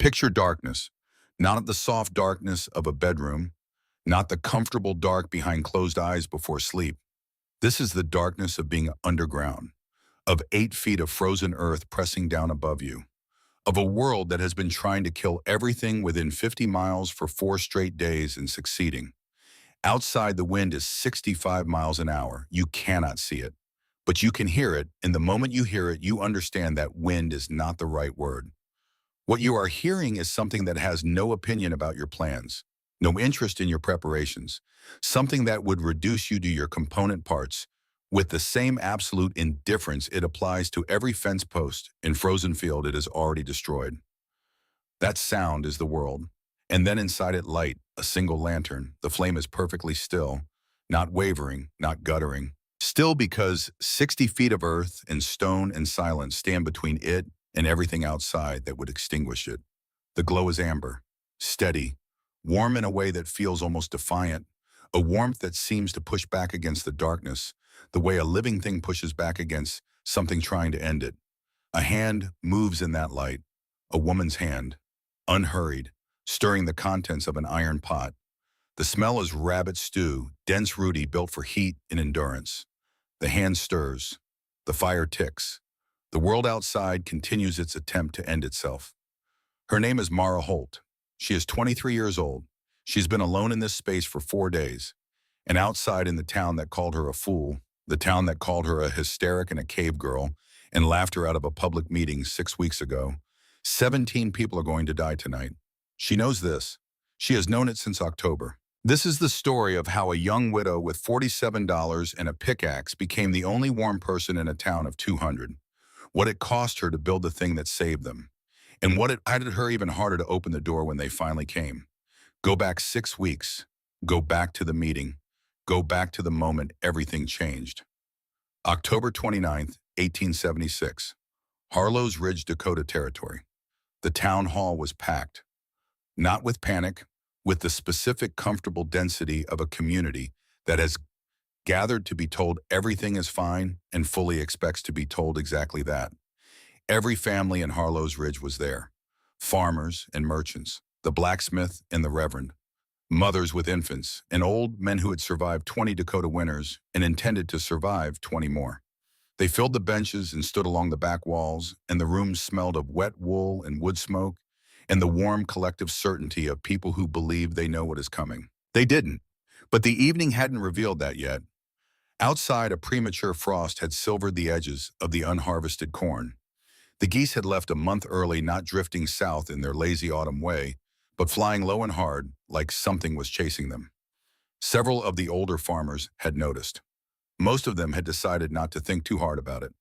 Picture darkness, not the soft darkness of a bedroom, not the comfortable dark behind closed eyes before sleep. This is the darkness of being underground, of 8 feet of frozen earth pressing down above you, of a world that has been trying to kill everything within 50 miles for 4 straight days and succeeding. Outside, the wind is 65 miles an hour. You cannot see it, but you can hear it, and the moment you hear it, you understand that wind is not the right word. What you are hearing is something that has no opinion about your plans, no interest in your preparations, something that would reduce you to your component parts with the same absolute indifference it applies to every fence post and frozen field it has already destroyed. That sound is the world. And then inside it light, a single lantern. The flame is perfectly still, not wavering, not guttering. Still because 60 feet of earth and stone and silence stand between it and everything outside that would extinguish it. The glow is amber, steady, warm in a way that feels almost defiant, a warmth that seems to push back against the darkness, the way a living thing pushes back against something trying to end it. A hand moves in that light, a woman's hand, unhurried, stirring the contents of an iron pot. The smell is rabbit stew, dense rooty built for heat and endurance. The hand stirs. The fire ticks. The world outside continues its attempt to end itself. Her name is Mara Holt. She is 23 years old. She's been alone in this space for 4 days. And outside in the town that called her a fool, the town that called her a hysteric and a cave girl, and laughed her out of a public meeting 6 weeks ago, 17 people are going to die tonight. She knows this. She has known it since October. This is the story of how a young widow with $47 and a pickaxe became the only warm person in a town of 200. What it cost her to build the thing that saved them. And what it made her even harder to open the door when they finally came. Go back 6 weeks. Go back to the meeting. Go back to the moment everything changed. October 29th, 1876. Harlow's Ridge, Dakota Territory. The town hall was packed. Not with panic, with the specific comfortable density of a community that has gathered to be told everything is fine and fully expects to be told exactly that. Every family in Harlow's Ridge was there. Farmers and merchants, the blacksmith and the reverend, mothers with infants, and old men who had survived 20 Dakota winters and intended to survive 20 more. They filled the benches and stood along the back walls, and the rooms smelled of wet wool and wood smoke, and the warm collective certainty of people who believe they know what is coming. They didn't, but the evening hadn't revealed that yet. Outside, a premature frost had silvered the edges of the unharvested corn. The geese had left a month early, not drifting south in their lazy autumn way, but flying low and hard like something was chasing them. Several of the older farmers had noticed. Most of them had decided not to think too hard about it.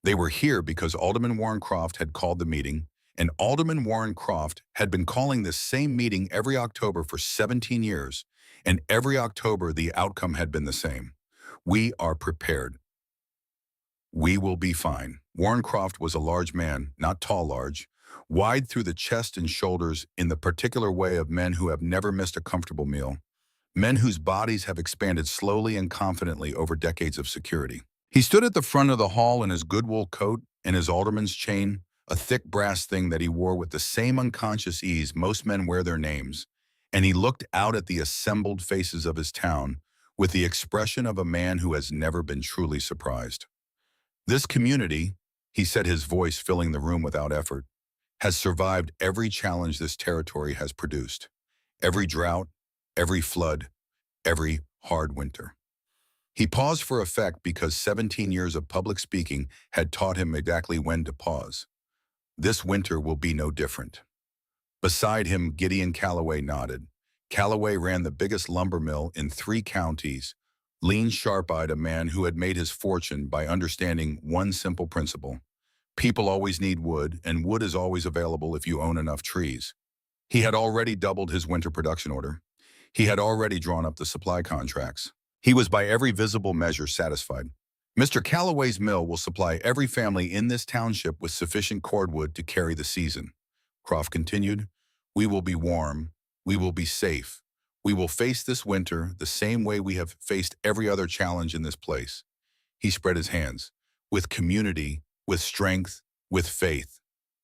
They were here because Alderman Warren Croft had called the meeting, and Alderman Warren Croft had been calling this same meeting every October for 17 years, and every October the outcome had been the same. We are prepared. We will be fine. Warren Croft was a large man, not tall large, wide through the chest and shoulders in the particular way of men who have never missed a comfortable meal, men whose bodies have expanded slowly and confidently over decades of security. He stood at the front of the hall in his good wool coat and his alderman's chain, a thick brass thing that he wore with the same unconscious ease most men wear their names, and he looked out at the assembled faces of his town with the expression of a man who has never been truly surprised. This community, he said, his voice filling the room without effort, has survived every challenge this territory has produced, every drought, every flood, every hard winter. He paused for effect because 17 years of public speaking had taught him exactly when to pause. This winter will be no different. Beside him, Gideon Calloway nodded. Calloway ran the biggest lumber mill in 3 counties, lean, sharp-eyed, a man who had made his fortune by understanding one simple principle. People always need wood, and wood is always available if you own enough trees. He had already doubled his winter production order. He had already drawn up the supply contracts. He was by every visible measure satisfied. Mr. Calloway's mill will supply every family in this township with sufficient cordwood to carry the season. Croft continued, we will be warm. We will be safe. We will face this winter the same way we have faced every other challenge in this place. He spread his hands. With community, with strength, with faith.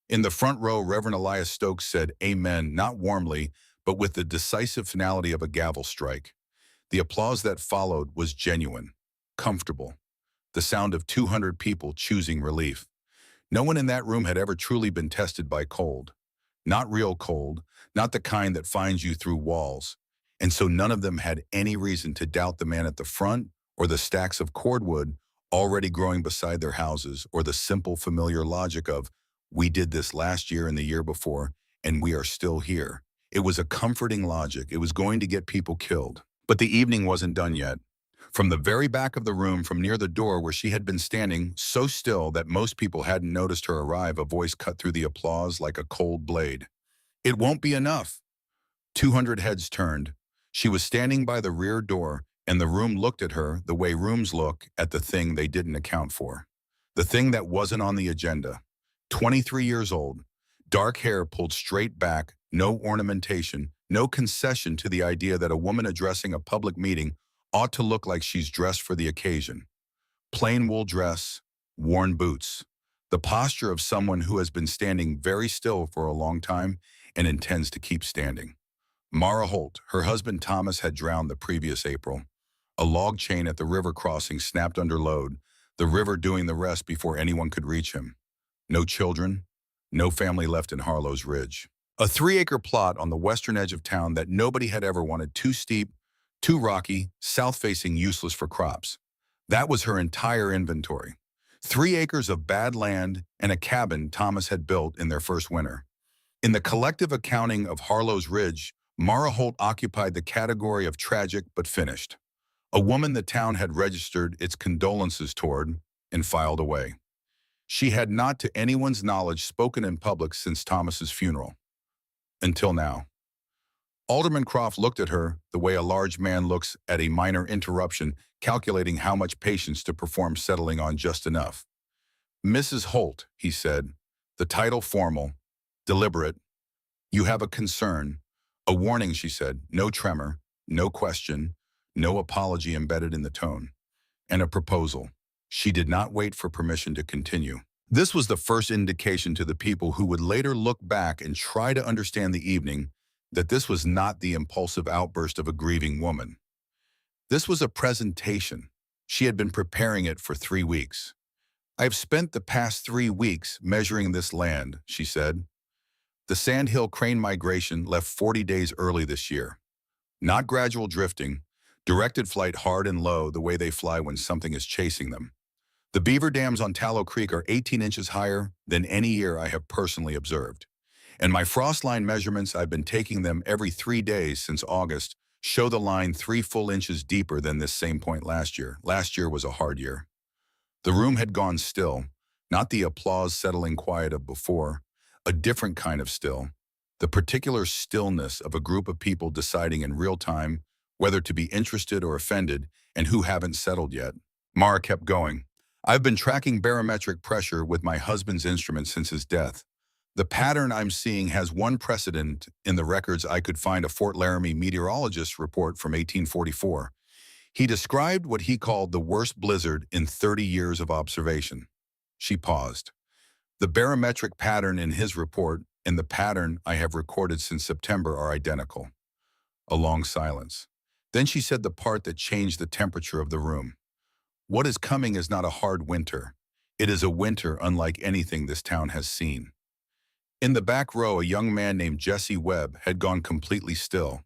In the front row, Reverend Elias Stokes said, "Amen," not warmly, but with the decisive finality of a gavel strike. The applause that followed was genuine, comfortable, the sound of 200 people choosing relief. No one in that room had ever truly been tested by cold. Not real cold, not the kind that finds you through walls. And so none of them had any reason to doubt the man at the front or the stacks of cordwood already growing beside their houses or the simple familiar logic of, we did this last year and the year before, and we are still here. It was a comforting logic. It was going to get people killed. But the evening wasn't done yet. From the very back of the room, from near the door where she had been standing, so still that most people hadn't noticed her arrive, a voice cut through the applause like a cold blade. "It won't be enough." 200 heads turned. She was standing by the rear door, and the room looked at her the way rooms look at the thing they didn't account for. The thing that wasn't on the agenda. 23 years old, dark hair pulled straight back, no ornamentation, no concession to the idea that a woman addressing a public meeting ought to look like she's dressed for the occasion. Plain wool dress, worn boots. The posture of someone who has been standing very still for a long time and intends to keep standing. Mara Holt, her husband Thomas had drowned the previous April. A log chain at the river crossing snapped under load, the river doing the rest before anyone could reach him. No children, no family left in Harlow's Ridge. A 3-acre plot on the western edge of town that nobody had ever wanted, too steep, too rocky, south-facing, useless for crops. That was her entire inventory. 3 acres of bad land and a cabin Thomas had built in their first winter. In the collective accounting of Harlow's Ridge, Mara Holt occupied the category of tragic but finished. A woman the town had registered its condolences toward and filed away. She had not, to anyone's knowledge, spoken in public since Thomas's funeral. Until now. Alderman Croft looked at her the way a large man looks at a minor interruption, calculating how much patience to perform, settling on just enough. "Mrs. Holt," he said, the title formal, deliberate. "You have a concern." "A warning," she said, no tremor, no question, no apology embedded in the tone. "And a proposal." She did not wait for permission to continue. This was the first indication to the people who would later look back and try to understand the evening that this was not the impulsive outburst of a grieving woman. This was a presentation. She had been preparing it for 3 weeks. "I have spent the past 3 weeks measuring this land," she said. "The Sandhill crane migration left 40 days early this year. Not gradual drifting, directed flight hard and low the way they fly when something is chasing them. The beaver dams on Tallow Creek are 18 inches higher than any year I have personally observed. And my frost line measurements, I've been taking them every 3 days since August, show the line 3 full inches deeper than this same point last year. Last year was a hard year." The room had gone still, not the applause settling quiet of before, a different kind of still, the particular stillness of a group of people deciding in real time whether to be interested or offended and who haven't settled yet. Mara kept going. "I've been tracking barometric pressure with my husband's instrument since his death. The pattern I'm seeing has one precedent in the records I could find, a Fort Laramie meteorologist's report from 1844. He described what he called the worst blizzard in 30 years of observation." She paused. "The barometric pattern in his report and the pattern I have recorded since September are identical." A long silence. Then she said the part that changed the temperature of the room. "What is coming is not a hard winter. It is a winter unlike anything this town has seen." In the back row, a young man named Jesse Webb had gone completely still.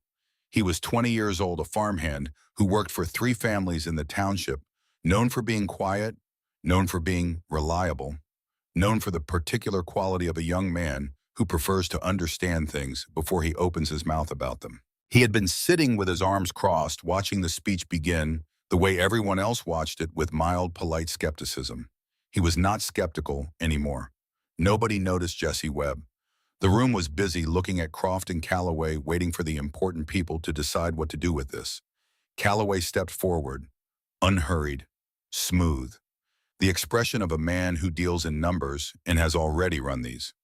He was 20 years old, a farmhand who worked for 3 families in the township, known for being quiet, known for being reliable, known for the particular quality of a young man who prefers to understand things before he opens his mouth about them. He had been sitting with his arms crossed, watching the speech begin, the way everyone else watched it, with mild, polite skepticism. He was not skeptical anymore. Nobody noticed Jesse Webb. The room was busy looking at Croft and Calloway, waiting for the important people to decide what to do with this. Calloway stepped forward, unhurried, smooth, the expression of a man who deals in numbers and has already run these.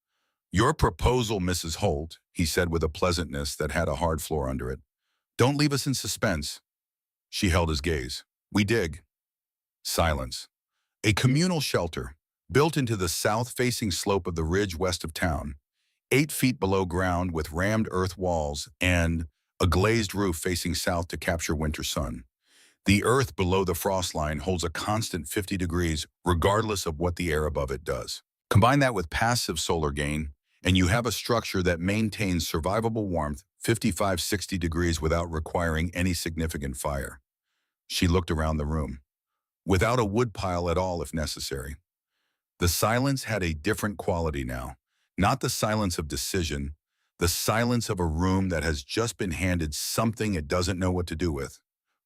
"Your proposal, Mrs. Holt," he said with a pleasantness that had a hard floor under it. "Don't leave us in suspense." She held his gaze. "We dig." Silence. "A communal shelter, built into the south-facing slope of the ridge west of town, 8 feet below ground with rammed earth walls and a glazed roof facing south to capture winter sun. The earth below the frost line holds a constant 50 degrees regardless of what the air above it does. Combine that with passive solar gain, and you have a structure that maintains survivable warmth 55-60 degrees without requiring any significant fire. She looked around the room. Without a wood pile at all if necessary. The silence had a different quality now. Not the silence of decision, the silence of a room that has just been handed something it doesn't know what to do with.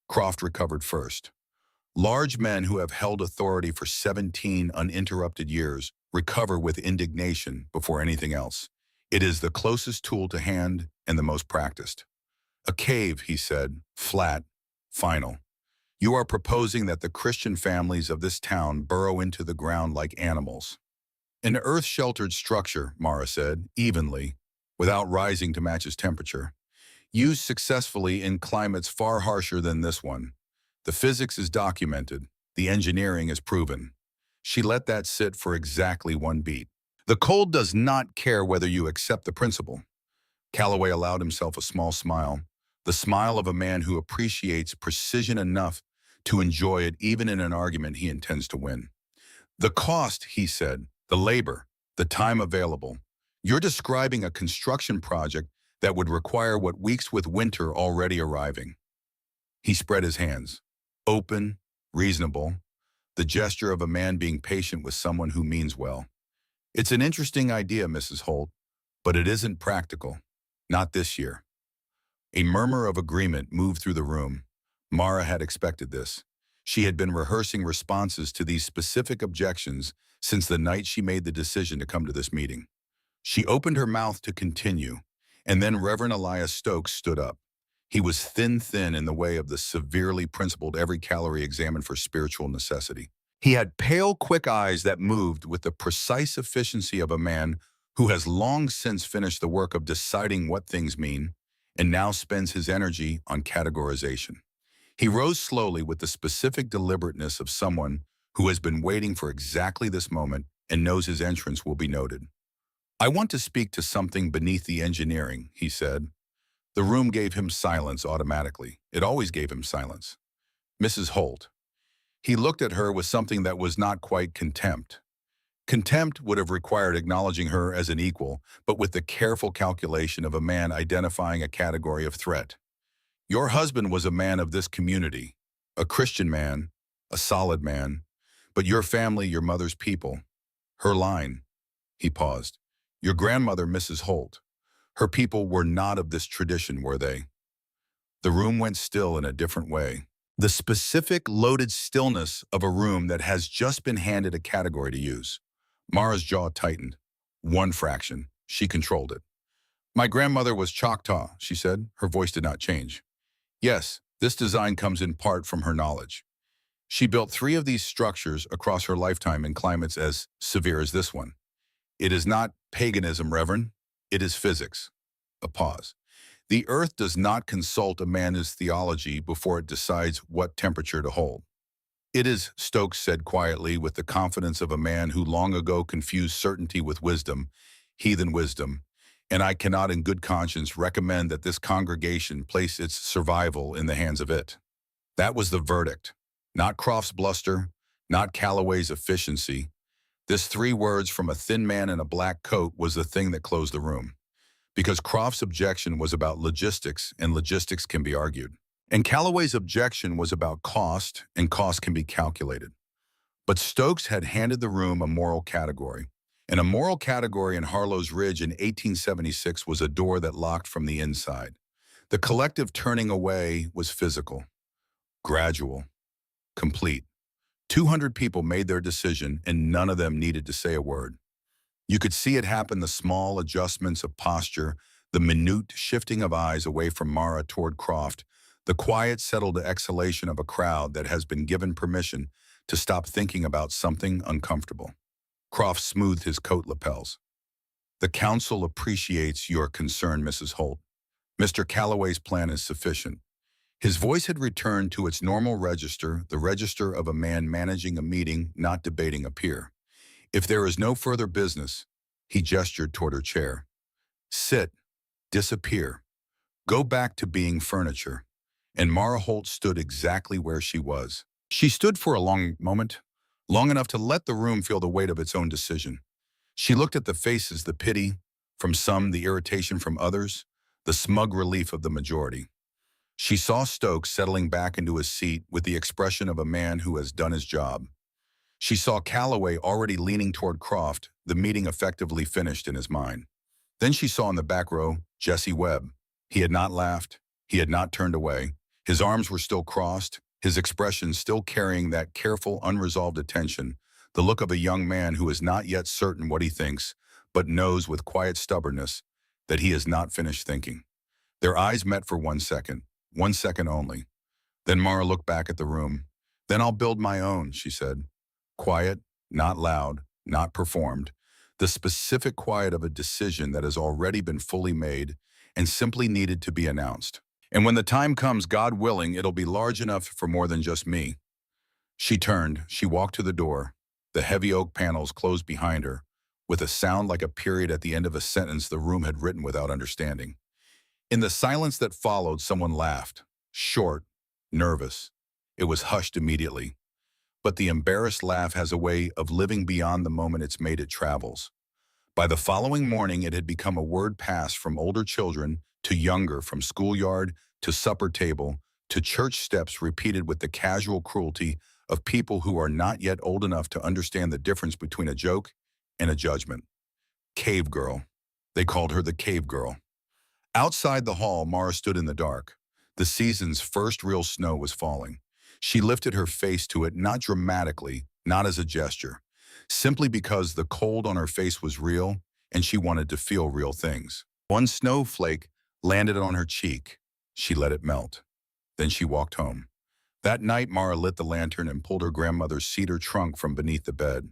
Croft recovered first. Large men who have held authority for 17 uninterrupted years recover with indignation before anything else. It is the closest tool to hand and the most practiced. A cave, he said, flat, final. You are proposing that the Christian families of this town burrow into the ground like animals. An earth-sheltered structure, Mara said, evenly, without rising to match its temperature. Used successfully in climates far harsher than this one. The physics is documented. The engineering is proven. She let that sit for exactly one beat. The cold does not care whether you accept the principle. Calloway allowed himself a small smile, the smile of a man who appreciates precision enough to enjoy it even in an argument he intends to win. The cost, he said, the labor, the time available. You're describing a construction project that would require what weeks with winter already arriving. He spread his hands. Open, reasonable, the gesture of a man being patient with someone who means well. It's an interesting idea, Mrs. Holt, but it isn't practical. Not this year. A murmur of agreement moved through the room. Mara had expected this. She had been rehearsing responses to these specific objections since the night she made the decision to come to this meeting. She opened her mouth to continue, and then Reverend Elias Stokes stood up. He was thin in the way of the severely principled every calorie examined for spiritual necessity. He had pale, quick eyes that moved with the precise efficiency of a man who has long since finished the work of deciding what things mean and now spends his energy on categorization. He rose slowly with the specific deliberateness of someone who has been waiting for exactly this moment and knows his entrance will be noted. I want to speak to something beneath the engineering, he said. The room gave him silence automatically. It always gave him silence. Mrs. Holt. He looked at her with something that was not quite contempt. Contempt would have required acknowledging her as an equal, but with the careful calculation of a man identifying a category of threat. Your husband was a man of this community, a Christian man, a solid man, but your family, your mother's people, her line. He paused. Your grandmother, Mrs. Holt. Her people were not of this tradition, were they? The room went still in a different way. The specific, loaded stillness of a room that has just been handed a category to use. Mara's jaw tightened. One fraction. She controlled it. My grandmother was Choctaw, she said. Her voice did not change. Yes, this design comes in part from her knowledge. She built 3 of these structures across her lifetime in climates as severe as this one. It is not paganism, Reverend. It is physics. A pause. The earth does not consult a man's theology before it decides what temperature to hold. It is, Stokes said quietly with the confidence of a man who long ago confused certainty with wisdom, heathen wisdom, and I cannot in good conscience recommend that this congregation place its survival in the hands of it. That was the verdict. Not Croft's bluster, not Calloway's efficiency. This 3 words from a thin man in a black coat was the thing that closed the room. Because Croft's objection was about logistics, and logistics can be argued. And Calloway's objection was about cost, and cost can be calculated. But Stokes had handed the room a moral category. And a moral category in Harlow's Ridge in 1876 was a door that locked from the inside. The collective turning away was physical, gradual, complete. 200 people made their decision, and none of them needed to say a word. You could see it happen, the small adjustments of posture, the minute shifting of eyes away from Mara toward Croft, the quiet, settled exhalation of a crowd that has been given permission to stop thinking about something uncomfortable. Croft smoothed his coat lapels. The council appreciates your concern, Mrs. Holt. Mr. Calloway's plan is sufficient. His voice had returned to its normal register, the register of a man managing a meeting, not debating a peer. If there is no further business, he gestured toward her chair. Sit, disappear, go back to being furniture. And Mara Holt stood exactly where she was. She stood for a long moment, long enough to let the room feel the weight of its own decision. She looked at the faces, the pity from some, the irritation from others, the smug relief of the majority. She saw Stokes settling back into his seat with the expression of a man who has done his job. She saw Calloway already leaning toward Croft, the meeting effectively finished in his mind. Then she saw in the back row Jesse Webb. He had not laughed. He had not turned away. His arms were still crossed, his expression still carrying that careful, unresolved attention, the look of a young man who is not yet certain what he thinks, but knows with quiet stubbornness that he has not finished thinking. Their eyes met for 1 second only. Then Mara looked back at the room. Then I'll build my own, she said. Quiet, not loud, not performed. The specific quiet of a decision that has already been fully made and simply needed to be announced. And when the time comes, God willing, it'll be large enough for more than just me. She turned, she walked to the door. The heavy oak panels closed behind her, with a sound like a period at the end of a sentence the room had written without understanding. In the silence that followed, someone laughed, short, nervous. It was hushed immediately. But the embarrassed laugh has a way of living beyond the moment it's made it travels. By the following morning, it had become a word passed from older children to younger, from schoolyard to supper table to church steps, repeated with the casual cruelty of people who are not yet old enough to understand the difference between a joke and a judgment. Cave girl. They called her the cave girl. Outside the hall, Mara stood in the dark. The season's first real snow was falling. She lifted her face to it, not dramatically, not as a gesture, simply because the cold on her face was real and she wanted to feel real things. One snowflake landed on her cheek. She let it melt. Then she walked home. That night, Mara lit the lantern and pulled her grandmother's cedar trunk from beneath the bed.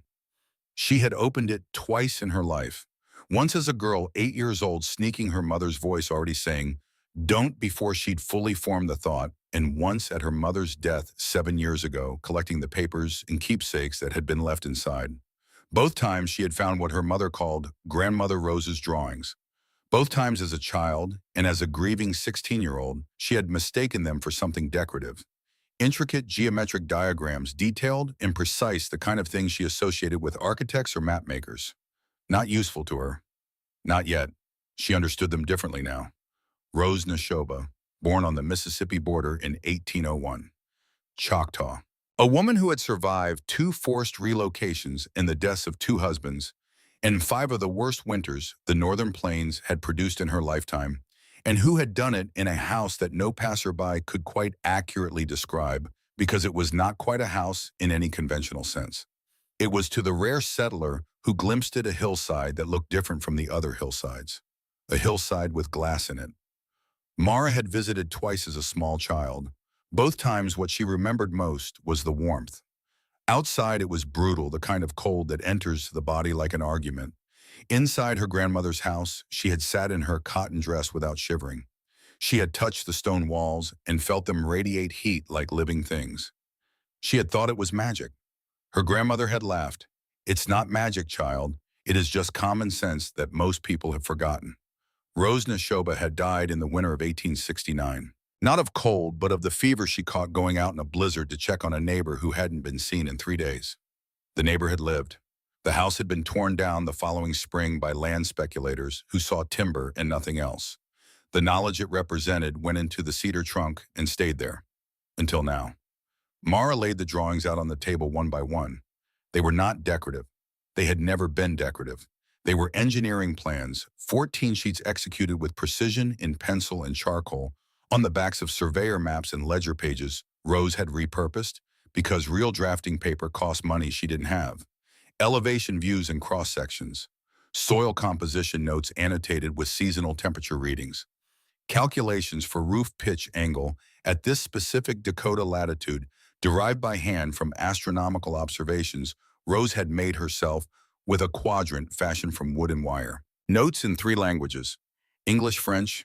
She had opened it twice in her life. Once as a girl, 8 years old, sneaking her mother's voice already saying, "Don't," before she'd fully formed the thought, and once at her mother's death 7 years ago, collecting the papers and keepsakes that had been left inside. Both times she had found what her mother called Grandmother Rose's drawings. Both times as a child and as a grieving 16-year-old, she had mistaken them for something decorative. Intricate geometric diagrams, detailed and precise, the kind of things she associated with architects or map makers. Not useful to her. Not yet. She understood them differently now. Rose Neshoba, born on the Mississippi border in 1801. Choctaw. A woman who had survived 2 forced relocations and the deaths of 2 husbands, and 5 of the worst winters the Northern Plains had produced in her lifetime, and who had done it in a house that no passerby could quite accurately describe because it was not quite a house in any conventional sense. It was to the rare settler who glimpsed it a hillside that looked different from the other hillsides, a hillside with glass in it. Mara had visited twice as a small child. Both times what she remembered most was the warmth. Outside it was brutal, the kind of cold that enters the body like an argument. Inside her grandmother's house, she had sat in her cotton dress without shivering. She had touched the stone walls and felt them radiate heat like living things. She had thought it was magic. Her grandmother had laughed. "It's not magic, child. It is just common sense that most people have forgotten." Rose Neshoba had died in the winter of 1869. Not of cold, but of the fever she caught going out in a blizzard to check on a neighbor who hadn't been seen in 3 days. The neighbor had lived. The house had been torn down the following spring by land speculators who saw timber and nothing else. The knowledge it represented went into the cedar trunk and stayed there. Until now. Mara laid the drawings out on the table one by one. They were not decorative. They had never been decorative. They were engineering plans, 14 sheets executed with precision in pencil and charcoal, on the backs of surveyor maps and ledger pages Rose had repurposed because real drafting paper cost money she didn't have. Elevation views and cross-sections. Soil composition notes annotated with seasonal temperature readings. Calculations for roof pitch angle at this specific Dakota latitude derived by hand from astronomical observations Rose had made herself with a quadrant fashioned from wood and wire. Notes in 3 languages, English, French,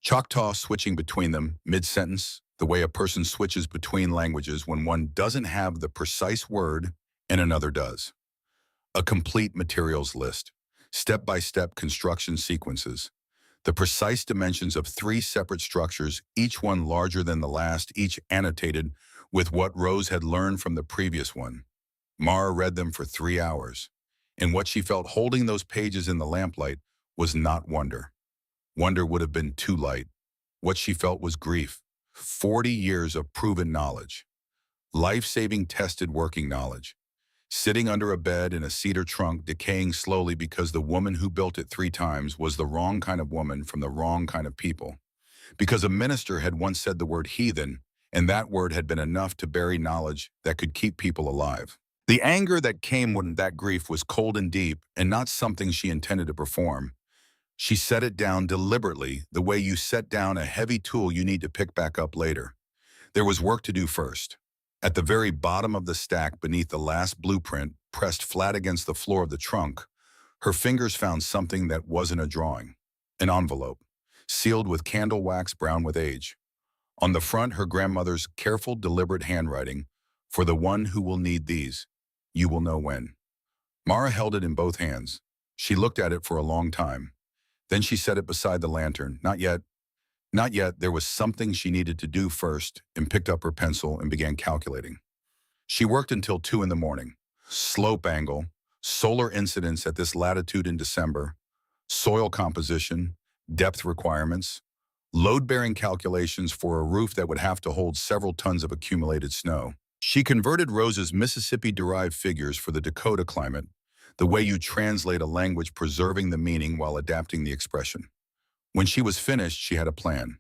Choctaw switching between them mid-sentence, the way a person switches between languages when one doesn't have the precise word and another does. A complete materials list, step-by-step construction sequences, the precise dimensions of 3 separate structures, each one larger than the last, each annotated with what Rose had learned from the previous one. Mara read them for 3 hours, and what she felt holding those pages in the lamplight was not wonder. Wonder would have been too light. What she felt was grief. 40 years of proven knowledge. Life-saving tested working knowledge. Sitting under a bed in a cedar trunk, decaying slowly because the woman who built it 3 times was the wrong kind of woman from the wrong kind of people. Because a minister had once said the word heathen, and that word had been enough to bury knowledge that could keep people alive. The anger that came when that grief was cold and deep and not something she intended to perform. She set it down deliberately, the way you set down a heavy tool you need to pick back up later. There was work to do first. At the very bottom of the stack beneath the last blueprint, pressed flat against the floor of the trunk, her fingers found something that wasn't a drawing. An envelope, sealed with candle wax brown with age. On the front, her grandmother's careful, deliberate handwriting, "For the one who will need these, you will know when." Mara held it in both hands. She looked at it for a long time. Then she set it beside the lantern. Not yet. Not yet. There was something she needed to do first, and picked up her pencil and began calculating. She worked until 2 in the morning. Slope angle, solar incidence at this latitude in December, soil composition, depth requirements, load-bearing calculations for a roof that would have to hold several tons of accumulated snow. She converted Rose's Mississippi-derived figures for the Dakota climate, the way you translate a language preserving the meaning while adapting the expression. When she was finished, she had a plan.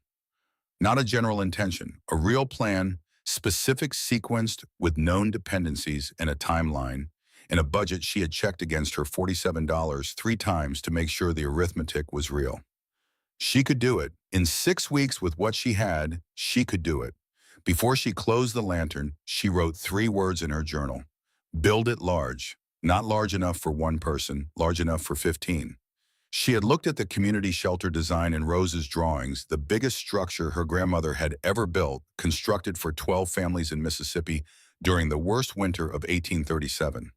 Not a general intention, a real plan, specific, sequenced, with known dependencies and a timeline, and a budget she had checked against her $47 3 times to make sure the arithmetic was real. She could do it. In 6 weeks with what she had, she could do it. Before she closed the lantern, she wrote 3 words in her journal. Build it large. Not large enough for 1 person, large enough for 15. She had looked at the community shelter design in Rose's drawings, the biggest structure her grandmother had ever built, constructed for 12 families in Mississippi during the worst winter of 1837.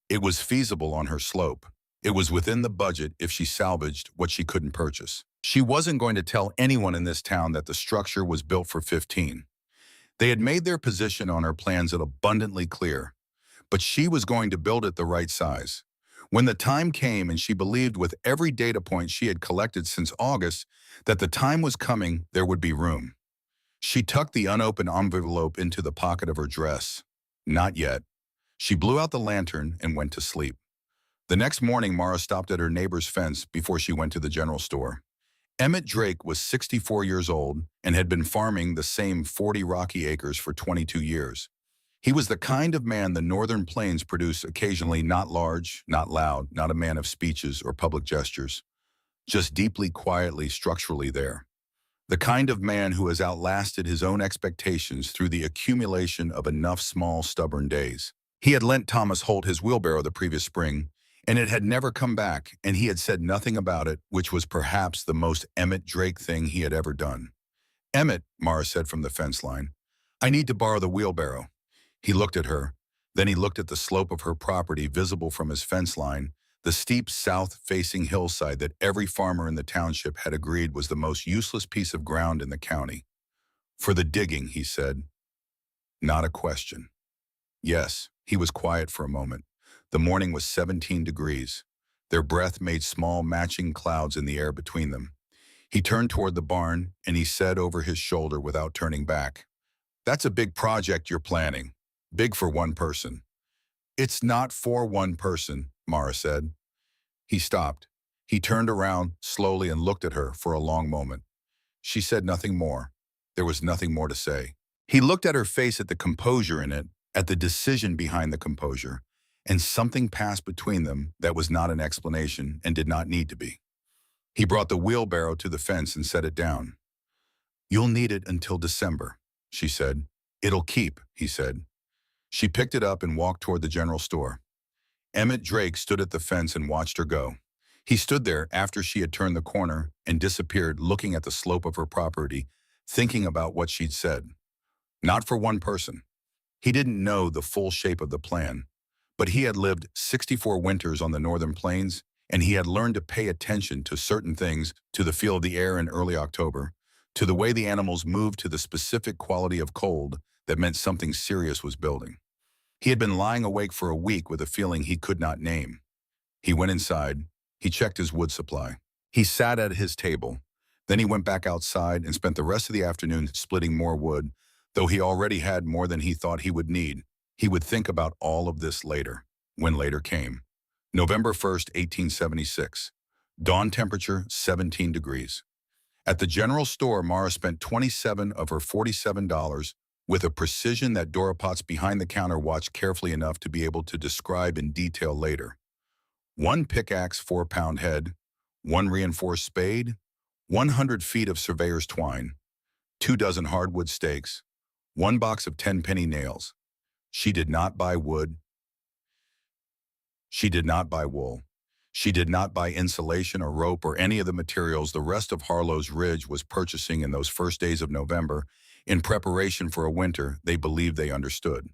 It was feasible on her slope. It was within the budget if she salvaged what she couldn't purchase. She wasn't going to tell anyone in this town that the structure was built for 15. They had made their position on her plans abundantly clear, but she was going to build it the right size. When the time came, and she believed with every data point she had collected since August that the time was coming, there would be room. She tucked the unopened envelope into the pocket of her dress. Not yet. She blew out the lantern and went to sleep. The next morning, Mara stopped at her neighbor's fence before she went to the general store. Emmett Drake was 64 years old and had been farming the same 40 rocky acres for 22 years. He was the kind of man the northern plains produce occasionally, not large, not loud, not a man of speeches or public gestures, just deeply, quietly, structurally there. The kind of man who has outlasted his own expectations through the accumulation of enough small, stubborn days. He had lent Thomas Holt his wheelbarrow the previous spring, and it had never come back, and he had said nothing about it, which was perhaps the most Emmett Drake thing he had ever done. "Emmett," Mara said from the fence line, "I need to borrow the wheelbarrow." He looked at her. Then he looked at the slope of her property visible from his fence line, the steep south-facing hillside that every farmer in the township had agreed was the most useless piece of ground in the county. "For the digging," he said. Not a question. Yes, he was quiet for a moment. The morning was 17 degrees. Their breath made small matching clouds in the air between them. He turned toward the barn, and he said over his shoulder without turning back, "That's a big project you're planning. Big for 1 person." "It's not for 1 person," Mara said. He stopped. He turned around slowly and looked at her for a long moment. She said nothing more. There was nothing more to say. He looked at her face, at the composure in it, at the decision behind the composure, and something passed between them that was not an explanation and did not need to be. He brought the wheelbarrow to the fence and set it down. "You'll need it until December," she said. "It'll keep," he said. She picked it up and walked toward the general store. Emmett Drake stood at the fence and watched her go. He stood there after she had turned the corner and disappeared, looking at the slope of her property, thinking about what she'd said. Not for 1 person. He didn't know the full shape of the plan, But he had lived 64 winters on the northern plains, and he had learned to pay attention to certain things, to the feel of the air in early October, to the way the animals moved, to the specific quality of cold that meant something serious was building. He had been lying awake for a week with a feeling he could not name. He went inside. He checked his wood supply. He sat at his table. Then he went back outside and spent the rest of the afternoon splitting more wood, though he already had more than he thought he would need. He would think about all of this later, when later came. November 1st, 1876. Dawn temperature, 17 degrees. At the general store, Mara spent 27 of her $47 with a precision that Dora Potts behind the counter watched carefully enough to be able to describe in detail later. One pickaxe 4-pound head, one reinforced spade, 100 feet of surveyor's twine, 2 dozen hardwood stakes, one box of 10-penny nails. She did not buy wood. She did not buy wool. She did not buy insulation or rope or any of the materials the rest of Harlow's Ridge was purchasing in those first days of November in preparation for a winter they believed they understood.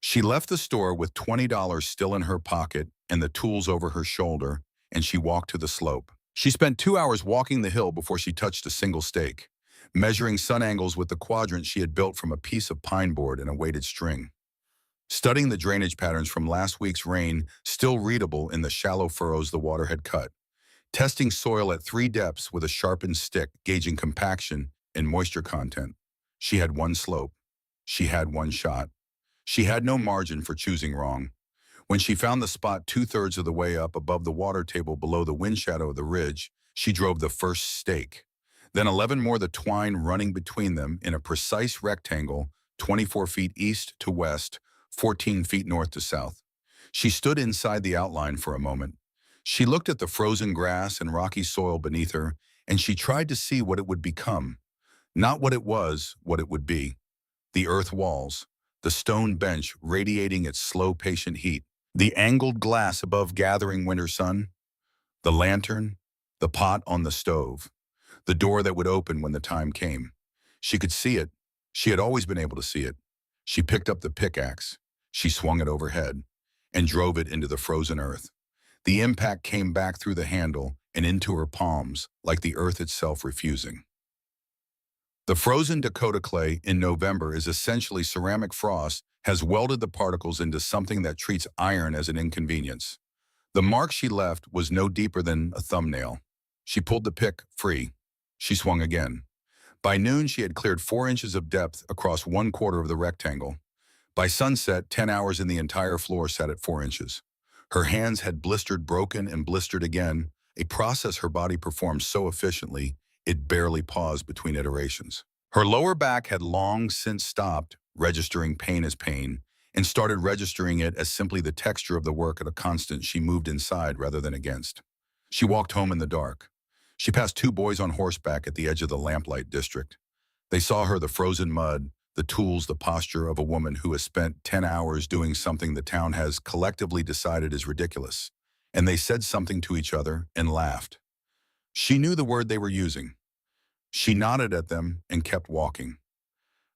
She left the store with $20 still in her pocket and the tools over her shoulder, and she walked to the slope. She spent 2 hours walking the hill before she touched a single stake, measuring sun angles with the quadrant she had built from a piece of pine board and a weighted string. Studying the drainage patterns from last week's rain, still readable in the shallow furrows the water had cut. Testing soil at 3 depths with a sharpened stick, gauging compaction and moisture content. She had one slope. She had one shot. She had no margin for choosing wrong. When she found the spot 2/3 of the way up above the water table below the wind shadow of the ridge, she drove the first stake. Then 11 more, the twine running between them in a precise rectangle, 24 feet east to west, 14 feet north to south. She stood inside the outline for a moment. She looked at the frozen grass and rocky soil beneath her, and she tried to see what it would become. Not what it was, what it would be. The earth walls, the stone bench radiating its slow, patient heat, the angled glass above gathering winter sun, the lantern, the pot on the stove, the door that would open when the time came. She could see it. She had always been able to see it. She picked up the pickaxe. She swung it overhead and drove it into the frozen earth. The impact came back through the handle and into her palms, like the earth itself refusing. The frozen Dakota clay in November is essentially ceramic frost has welded the particles into something that treats iron as an inconvenience. The mark she left was no deeper than a thumbnail. She pulled the pick free. She swung again. By noon, she had cleared 4 inches of depth across 1/4 of the rectangle. By sunset, 10 hours in the entire floor sat at 4 inches. Her hands had blistered, broken, and blistered again, a process her body performed so efficiently, it barely paused between iterations. Her lower back had long since stopped registering pain as pain and started registering it as simply the texture of the work at a constant she moved inside rather than against. She walked home in the dark. She passed 2 boys on horseback at the edge of the lamplight district. They saw her, the frozen mud, the tools, the posture of a woman who has spent 10 hours doing something the town has collectively decided is ridiculous. And they said something to each other and laughed. She knew the word they were using. She nodded at them and kept walking.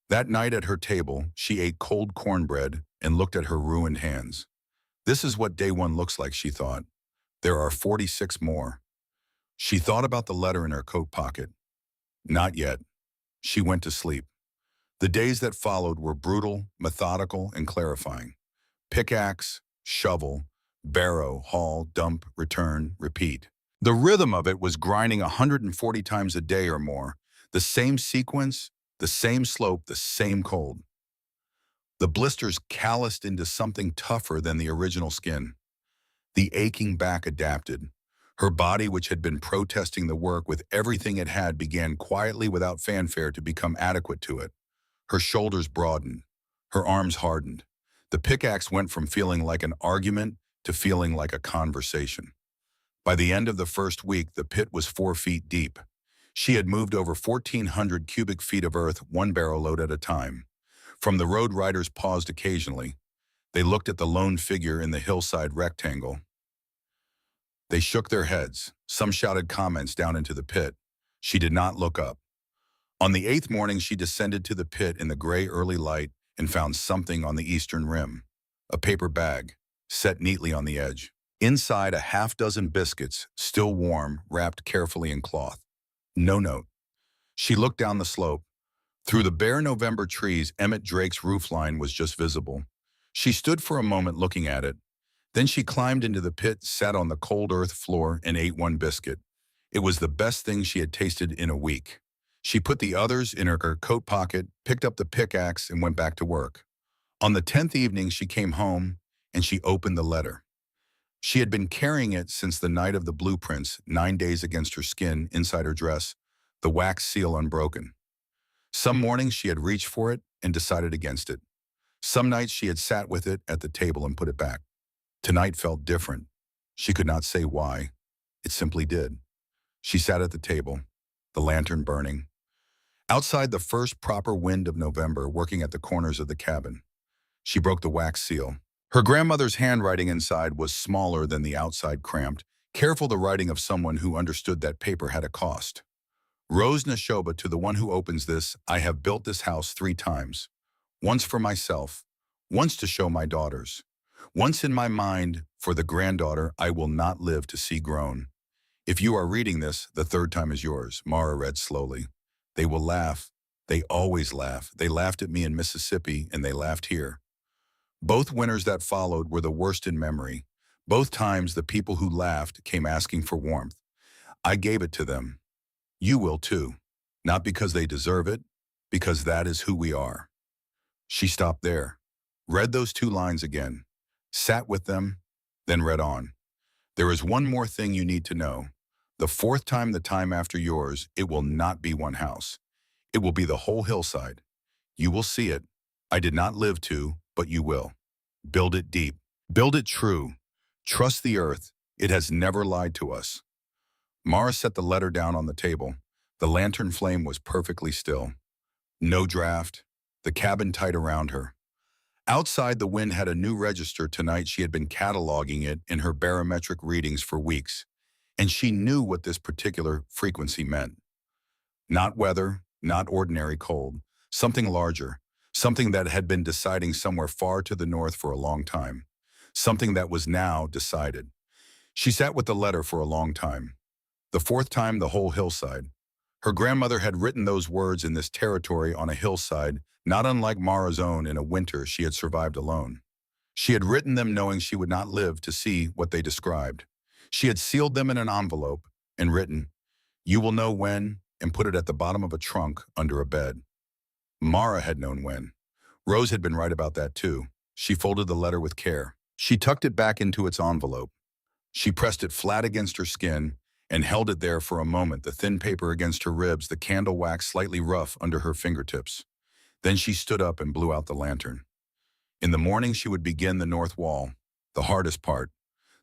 That night at her table, she ate cold cornbread and looked at her ruined hands. This is what day 1 looks like, she thought. There are 46 more. She thought about the letter in her coat pocket. Not yet. She went to sleep. The days that followed were brutal, methodical, and clarifying. Pickaxe, shovel, barrow, haul, dump, return, repeat. The rhythm of it was grinding 140 times a day or more. The same sequence, the same slope, the same cold. The blisters calloused into something tougher than the original skin. The aching back adapted. Her body, which had been protesting the work with everything it had, began quietly without fanfare to become adequate to it. Her shoulders broadened. Her arms hardened. The pickaxe went from feeling like an argument to feeling like a conversation. By the end of the first week, the pit was 4 feet deep. She had moved over 1,400 cubic feet of earth, 1 barrow load at a time. From the road, riders paused occasionally. They looked at the lone figure in the hillside rectangle. They shook their heads. Some shouted comments down into the pit. She did not look up. On the 8th morning, she descended to the pit in the gray early light and found something on the eastern rim. A paper bag. set neatly on the edge. Inside, a half-dozen biscuits, still warm, wrapped carefully in cloth. No note. She looked down the slope. Through the bare November trees, Emmett Drake's roofline was just visible. She stood for a moment looking at it. Then she climbed into the pit, sat on the cold earth floor, and ate one biscuit. It was the best thing she had tasted in a week. She put the others in her coat pocket, picked up the pickaxe, and went back to work. On the 10th evening, she came home, and she opened the letter. She had been carrying it since the night of the blueprints, 9 days against her skin, inside her dress, the wax seal unbroken. Some mornings she had reached for it and decided against it. Some nights she had sat with it at the table and put it back. Tonight felt different. She could not say why. It simply did. She sat at the table, the lantern burning. Outside the first proper wind of November, working at the corners of the cabin. She broke the wax seal. Her grandmother's handwriting inside was smaller than the outside, cramped, careful, the writing of someone who understood that paper had a cost. Rose Neshoba, to the one who opens this, I have built this house 3 times. Once for myself, once to show my daughters, once in my mind for the granddaughter I will not live to see grown. If you are reading this, the 3rd time is yours, Mara read slowly. They will laugh. They always laugh. They laughed at me in Mississippi, and they laughed here. Both winters that followed were the worst in memory. Both times the people who laughed came asking for warmth. I gave it to them. You will too. Not because they deserve it, because that is who we are. She stopped there, read those 2 lines again, sat with them, then read on. There is one more thing you need to know. The 4th time, the time after yours, it will not be one house. It will be the whole hillside. You will see it. I did not live to, but you will. Build it deep. Build it true. Trust the earth. It has never lied to us. Mara set the letter down on the table. The lantern flame was perfectly still. No draft. The cabin tight around her. Outside, the wind had a new register tonight. She had been cataloging it in her barometric readings for weeks, and she knew what this particular frequency meant. Not weather, not ordinary cold, something larger, something that had been deciding somewhere far to the north for a long time, something that was now decided. She sat with the letter for a long time. The 4th time, the whole hillside. Her grandmother had written those words in this territory on a hillside, not unlike Mara's own in a winter she had survived alone. She had written them knowing she would not live to see what they described. She had sealed them in an envelope and written, "You will know when," and put it at the bottom of a trunk under a bed. Mara had known when. Rose had been right about that too. She folded the letter with care. She tucked it back into its envelope. She pressed it flat against her skin and held it there for a moment, the thin paper against her ribs, the candle wax slightly rough under her fingertips. Then she stood up and blew out the lantern. In the morning, she would begin the north wall, the hardest part,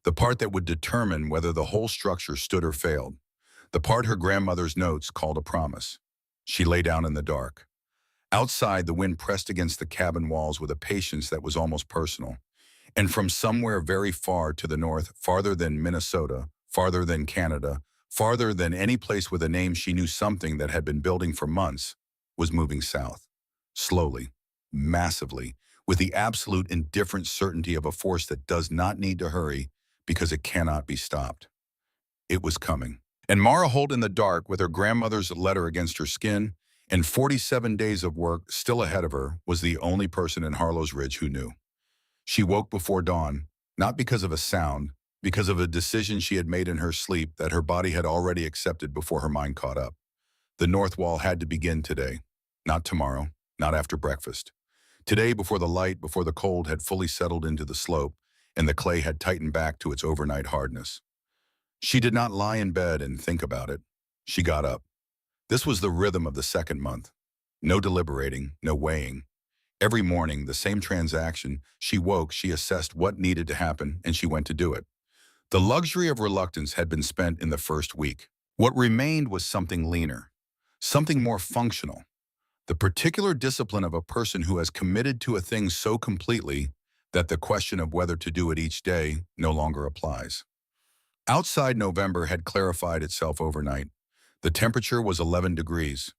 the part that would determine whether the whole structure stood or failed, the part her grandmother's notes called a promise. She lay down in the dark. Outside, the wind pressed against the cabin walls with a patience that was almost personal. And from somewhere very far to the north, farther than Minnesota, farther than Canada, farther than any place with a name she knew, something that had been building for months was moving south. Slowly, massively, with the absolute indifferent certainty of a force that does not need to hurry because it cannot be stopped. It was coming. And Mara Holt, in the dark, with her grandmother's letter against her skin and 47 days of work still ahead of her, was the only person in Harlow's Ridge who knew. She woke before dawn, not because of a sound, because of a decision she had made in her sleep that her body had already accepted before her mind caught up. The north wall had to begin today, not tomorrow, not after breakfast. Today, before the light, before the cold had fully settled into the slope and the clay had tightened back to its overnight hardness. She did not lie in bed and think about it. She got up. This was the rhythm of the 2nd month. No deliberating, no weighing. Every morning, the same transaction. She woke, she assessed what needed to happen, and she went to do it. The luxury of reluctance had been spent in the first week. What remained was something leaner, something more functional. The particular discipline of a person who has committed to a thing so completely that the question of whether to do it each day no longer applies. Outside, November had clarified itself overnight. The temperature was 11 degrees.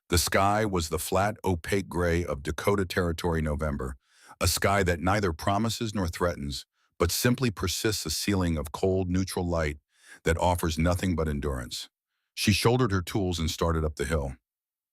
The sky was the flat, opaque gray of Dakota Territory November, a sky that neither promises nor threatens, but simply persists a ceiling of cold, neutral light that offers nothing but endurance. She shouldered her tools and started up the hill.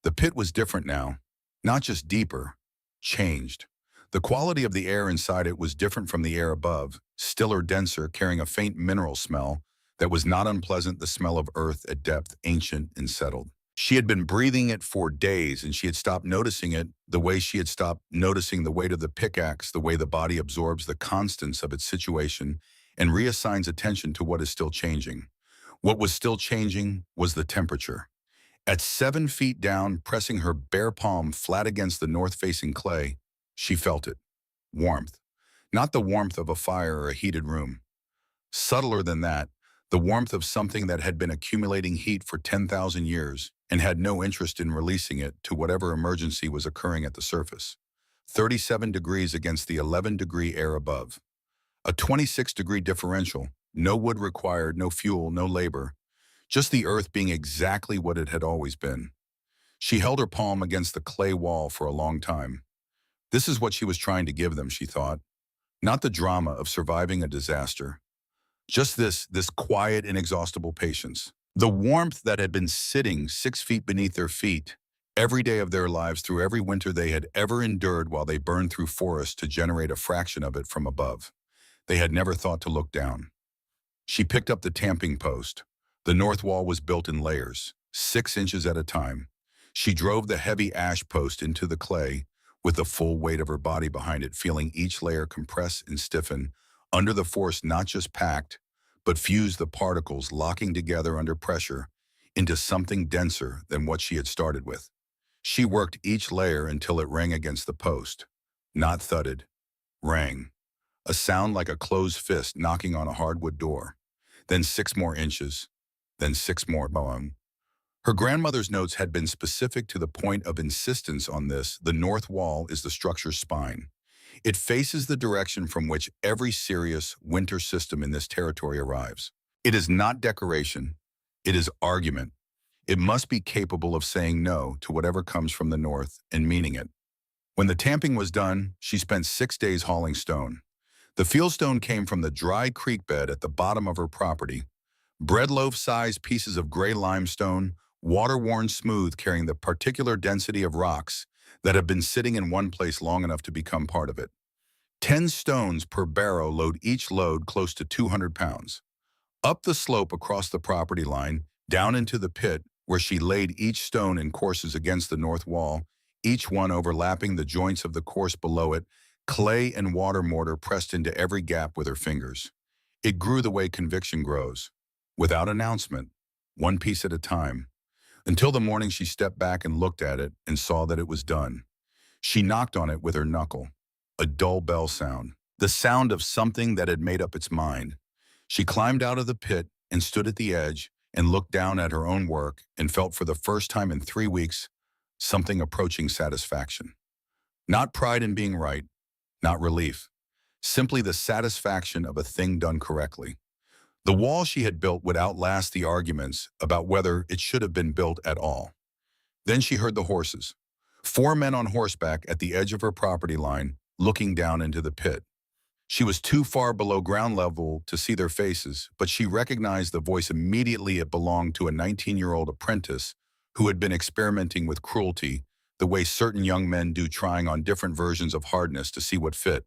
The pit was different now, not just deeper, changed. The quality of the air inside it was different from the air above, stiller, denser, carrying a faint mineral smell that was not unpleasant, the smell of earth at depth, ancient and settled. She had been breathing it for days, and she had stopped noticing it the way she had stopped noticing the weight of the pickaxe, the way the body absorbs the constants of its situation and reassigns attention to what is still changing. What was still changing was the temperature. At 7 feet down, pressing her bare palm flat against the north-facing clay, she felt it. Warmth. Not the warmth of a fire or a heated room. Subtler than that, the warmth of something that had been accumulating heat for 10,000 years and had no interest in releasing it to whatever emergency was occurring at the surface. 37 degrees against the 11-degree air above. A 26-degree differential, no wood required, no fuel, no labor, just the earth being exactly what it had always been. She held her palm against the clay wall for a long time. This is what she was trying to give them, she thought. Not the drama of surviving a disaster. Just this quiet, inexhaustible patience. The warmth that had been sitting 6 feet beneath their feet every day of their lives through every winter they had ever endured while they burned through forests to generate a fraction of it from above. They had never thought to look down. She picked up the tamping post. The north wall was built in layers, 6 inches at a time. She drove the heavy ash post into the clay, with the full weight of her body behind it, feeling each layer compress and stiffen under the force not just packed, but fused the particles locking together under pressure into something denser than what she had started with. She worked each layer until it rang against the post. Not thudded, rang. A sound like a closed fist knocking on a hardwood door. Then 6 more inches, then 6 more. Boom. Her grandmother's notes had been specific to the point of insistence on this. The north wall is the structure's spine. It faces the direction from which every serious winter system in this territory arrives. It is not decoration. It is argument. It must be capable of saying no to whatever comes from the north and meaning it. When the tamping was done, she spent 6 days hauling stone. The fieldstone came from the dry creek bed at the bottom of her property. Bread loaf-sized pieces of gray limestone, water-worn smooth, carrying the particular density of rocks that have been sitting in one place long enough to become part of it. 10 stones per barrow load, each load close to 200 pounds. Up the slope across the property line, down into the pit, where she laid each stone in courses against the north wall, each one overlapping the joints of the course below it, clay and water mortar pressed into every gap with her fingers. It grew the way conviction grows, without announcement, one piece at a time, until the morning she stepped back and looked at it and saw that it was done. She knocked on it with her knuckle. A dull bell sound, the sound of something that had made up its mind. She climbed out of the pit and stood at the edge and looked down at her own work and felt for the first time in 3 weeks something approaching satisfaction. Not pride in being right, not relief, simply the satisfaction of a thing done correctly. The wall she had built would outlast the arguments about whether it should have been built at all. Then she heard the horses. 4 men on horseback at the edge of her property line, looking down into the pit. She was too far below ground level to see their faces, but she recognized the voice immediately. It belonged to a 19-year-old apprentice who had been experimenting with cruelty, the way certain young men do, trying on different versions of hardness to see what fit.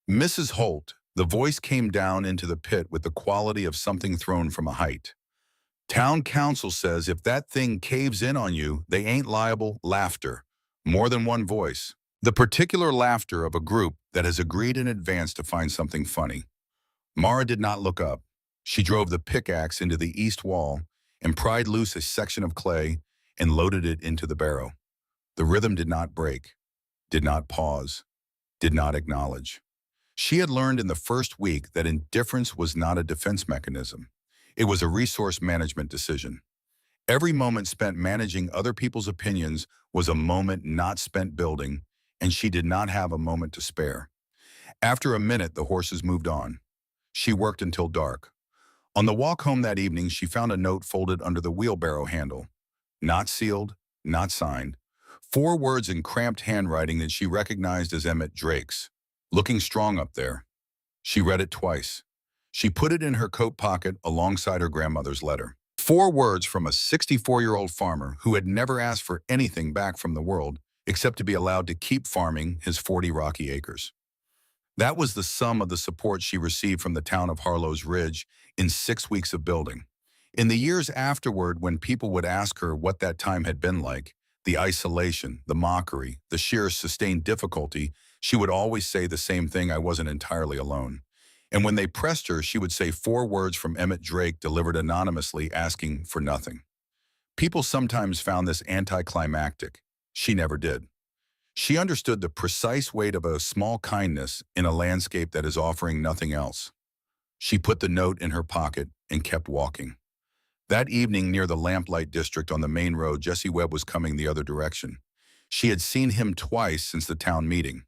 Mrs. Holt, the voice came down into the pit with the quality of something thrown from a height. Town council says if that thing caves in on you, they ain't liable. Laughter. More than one voice. The particular laughter of a group that has agreed in advance to find something funny. Mara did not look up. She drove the pickaxe into the east wall and pried loose a section of clay and loaded it into the barrow. The rhythm did not break, did not pause, did not acknowledge. She had learned in the first week that indifference was not a defense mechanism. It was a resource management decision. Every moment spent managing other people's opinions was a moment not spent building, and she did not have a moment to spare. After a minute, the horses moved on. She worked until dark. On the walk home that evening, she found a note folded under the wheelbarrow handle. Not sealed, not signed. 4 words in cramped handwriting that she recognized as Emmett Drake's. Looking strong up there. She read it twice. She put it in her coat pocket alongside her grandmother's letter. 4 words from a 64-year-old farmer who had never asked for anything back from the world except to be allowed to keep farming his 40 rocky acres. That was the sum of the support she received from the town of Harlow's Ridge in 6 weeks of building. In the years afterward, when people would ask her what that time had been like, the isolation, the mockery, the sheer sustained difficulty, she would always say the same thing: I wasn't entirely alone. And when they pressed her, she would say 4 words from Emmett Drake delivered anonymously, asking for nothing. People sometimes found this anticlimactic. She never did. She understood the precise weight of a small kindness in a landscape that is offering nothing else. She put the note in her pocket and kept walking. That evening near the Lamplight District on the main road, Jesse Webb was coming the other direction. She had seen him twice since the town meeting.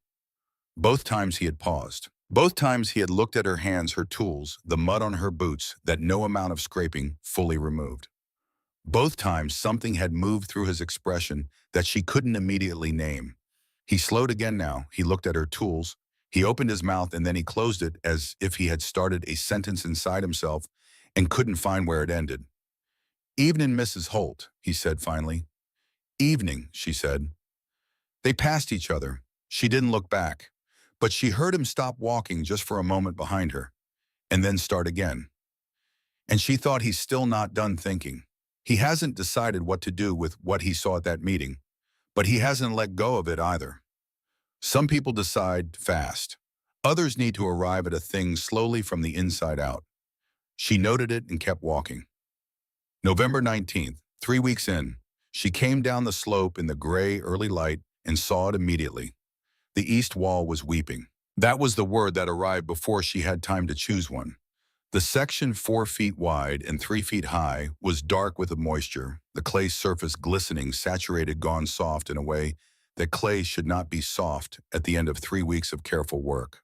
Both times he had paused. Both times he had looked at her hands, her tools, the mud on her boots that no amount of scraping fully removed. Both times something had moved through his expression that she couldn't immediately name. He slowed again now. He looked at her tools. He opened his mouth and then he closed it as if he had started a sentence inside himself and couldn't find where it ended. "Evening, Mrs. Holt," he said finally. "Evening," she said. They passed each other. She didn't look back, but she heard him stop walking just for a moment behind her, and then start again. And she thought, he's still not done thinking. He hasn't decided what to do with what he saw at that meeting, but he hasn't let go of it either. Some people decide fast. Others need to arrive at a thing slowly from the inside out. She noted it and kept walking. November 19th, 3 weeks in, she came down the slope in the gray early light and saw it immediately. The east wall was weeping. That was the word that arrived before she had time to choose one. The section 4 feet wide and 3 feet high was dark with moisture, the clay surface glistening, saturated, gone soft in a way that clay should not be soft at the end of 3 weeks of careful work.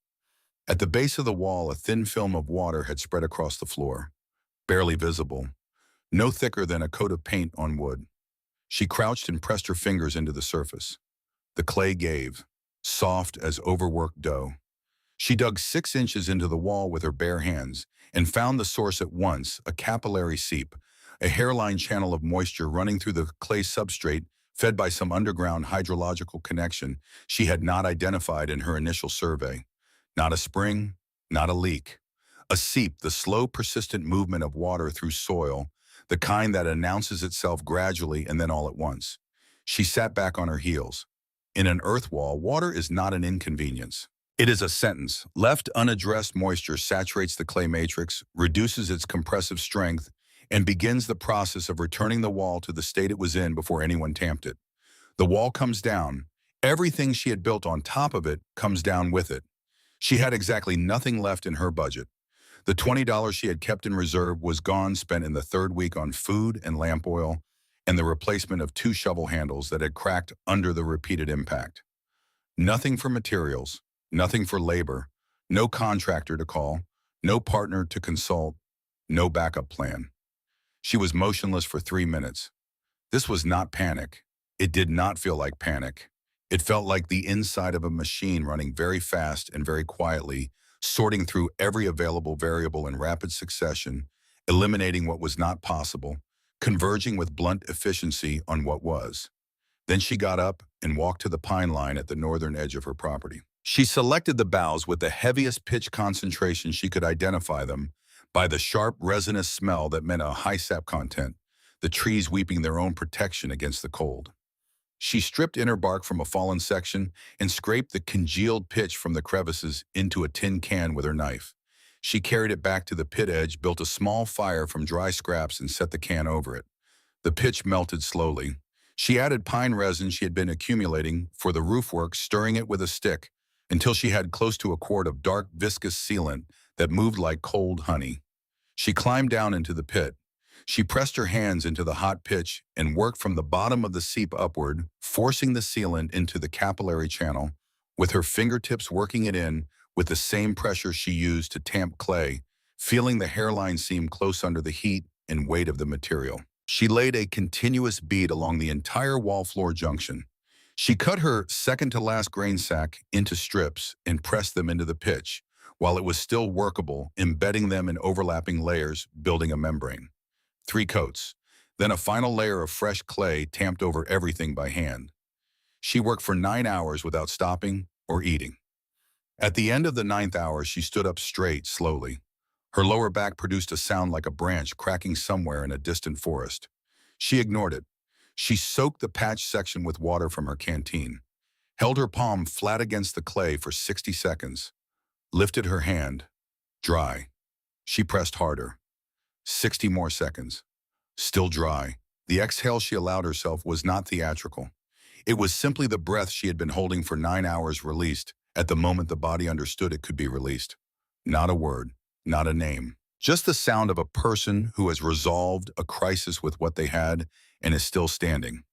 At the base of the wall, a thin film of water had spread across the floor, barely visible, no thicker than a coat of paint on wood. She crouched and pressed her fingers into the surface. The clay gave, soft as overworked dough. She dug 6 inches into the wall with her bare hands and found the source at once: a capillary seep, a hairline channel of moisture running through the clay substrate, fed by some underground hydrological connection she had not identified in her initial survey. Not a spring, not a leak. A seep, the slow, persistent movement of water through soil, the kind that announces itself gradually and then all at once. She sat back on her heels. In an earth wall, water is not an inconvenience. It is a sentence. Left unaddressed, moisture saturates the clay matrix, reduces its compressive strength, and begins the process of returning the wall to the state it was in before anyone tamped it. The wall comes down. Everything she had built on top of it comes down with it. She had exactly nothing left in her budget. The $20 she had kept in reserve was gone, spent in the 3rd week on food and lamp oil, and the replacement of 2 shovel handles that had cracked under the repeated impact. Nothing for materials, nothing for labor, no contractor to call, no partner to consult, no backup plan. She was motionless for 3 minutes. This was not panic. It did not feel like panic. It felt like the inside of a machine running very fast and very quietly, sorting through every available variable in rapid succession, eliminating what was not possible, converging with blunt efficiency on what was. Then she got up and walked to the pine line at the northern edge of her property. She selected the boughs with the heaviest pitch concentration she could identify them by the sharp resinous smell that meant a high sap content, the trees weeping their own protection against the cold. She stripped inner bark from a fallen section and scraped the congealed pitch from the crevices into a tin can with her knife. She carried it back to the pit edge, built a small fire from dry scraps, and set the can over it. The pitch melted slowly. She added pine resin she had been accumulating for the roof work, stirring it with a stick until she had close to a quart of dark, viscous sealant that moved like cold honey. She climbed down into the pit. She pressed her hands into the hot pitch and worked from the bottom of the seep upward, forcing the sealant into the capillary channel, with her fingertips working it in with the same pressure she used to tamp clay, feeling the hairline seam close under the heat and weight of the material. She laid a continuous bead along the entire wall floor junction. She cut her second-to-last grain sack into strips and pressed them into the pitch, while it was still workable, embedding them in overlapping layers, building a membrane. 3 coats. Then a final layer of fresh clay tamped over everything by hand. She worked for 9 hours without stopping or eating. At the end of the ninth hour, she stood up straight, slowly. Her lower back produced a sound like a branch cracking somewhere in a distant forest. She ignored it. She soaked the patch section with water from her canteen, held her palm flat against the clay for 60 seconds, lifted her hand, dry. She pressed harder. 60 more seconds. Still dry. The exhale she allowed herself was not theatrical. It was simply the breath she had been holding for 9 hours released at the moment the body understood it could be released. Not a word, not a name. Just the sound of a person who has resolved a crisis with what they had and is still standing.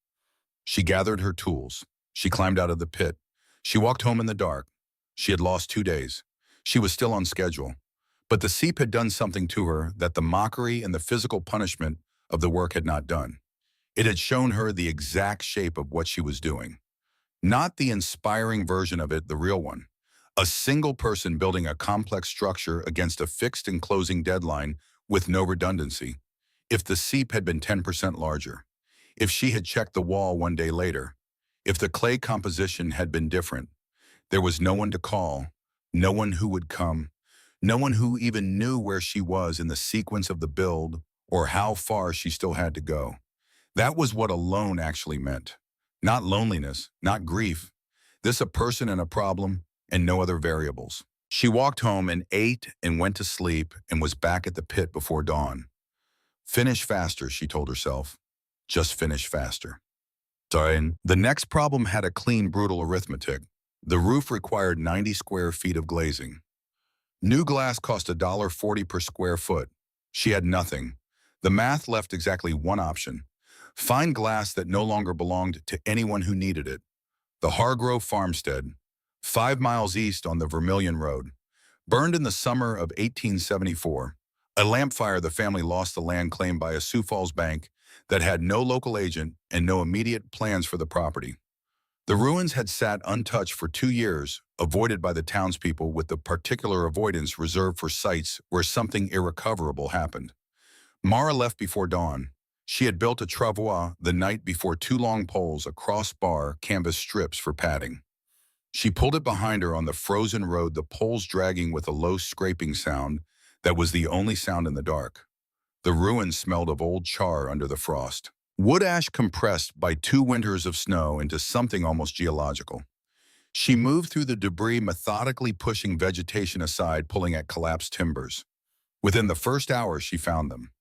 She gathered her tools. She climbed out of the pit. She walked home in the dark. She had lost 2 days. She was still on schedule. But the seep had done something to her that the mockery and the physical punishment of the work had not done. It had shown her the exact shape of what she was doing. Not the inspiring version of it, the real one. A single person building a complex structure against a fixed and closing deadline with no redundancy. If the seep had been 10% larger, if she had checked the wall one day later, if the clay composition had been different, there was no one to call, no one who would come, no one who even knew where she was in the sequence of the build or how far she still had to go. That was what alone actually meant. Not loneliness, not grief. This a person and a problem and no other variables. She walked home and ate and went to sleep and was back at the pit before dawn. Finish faster, she told herself. Just finish faster. The next problem had a clean, brutal arithmetic. The roof required 90 square feet of glazing. New glass cost $1.40 per square foot. She had nothing. The math left exactly one option. Find glass that no longer belonged to anyone who needed it. The Hargrove Farmstead, 5 miles east on the Vermilion Road. Burned in the summer of 1874. A lamp fire, the family lost the land claimed by a Sioux Falls bank that had no local agent and no immediate plans for the property. The ruins had sat untouched for 2 years, avoided by the townspeople with the particular avoidance reserved for sites where something irrecoverable happened. Mara left before dawn. She had built a travois the night before 2 long poles, a crossbar, canvas strips for padding. She pulled it behind her on the frozen road, the poles dragging with a low scraping sound that was the only sound in the dark. The ruins smelled of old char under the frost. Wood ash compressed by 2 winters of snow into something almost geological. She moved through the debris, methodically pushing vegetation aside, pulling at collapsed timbers. Within the first hour, she found them.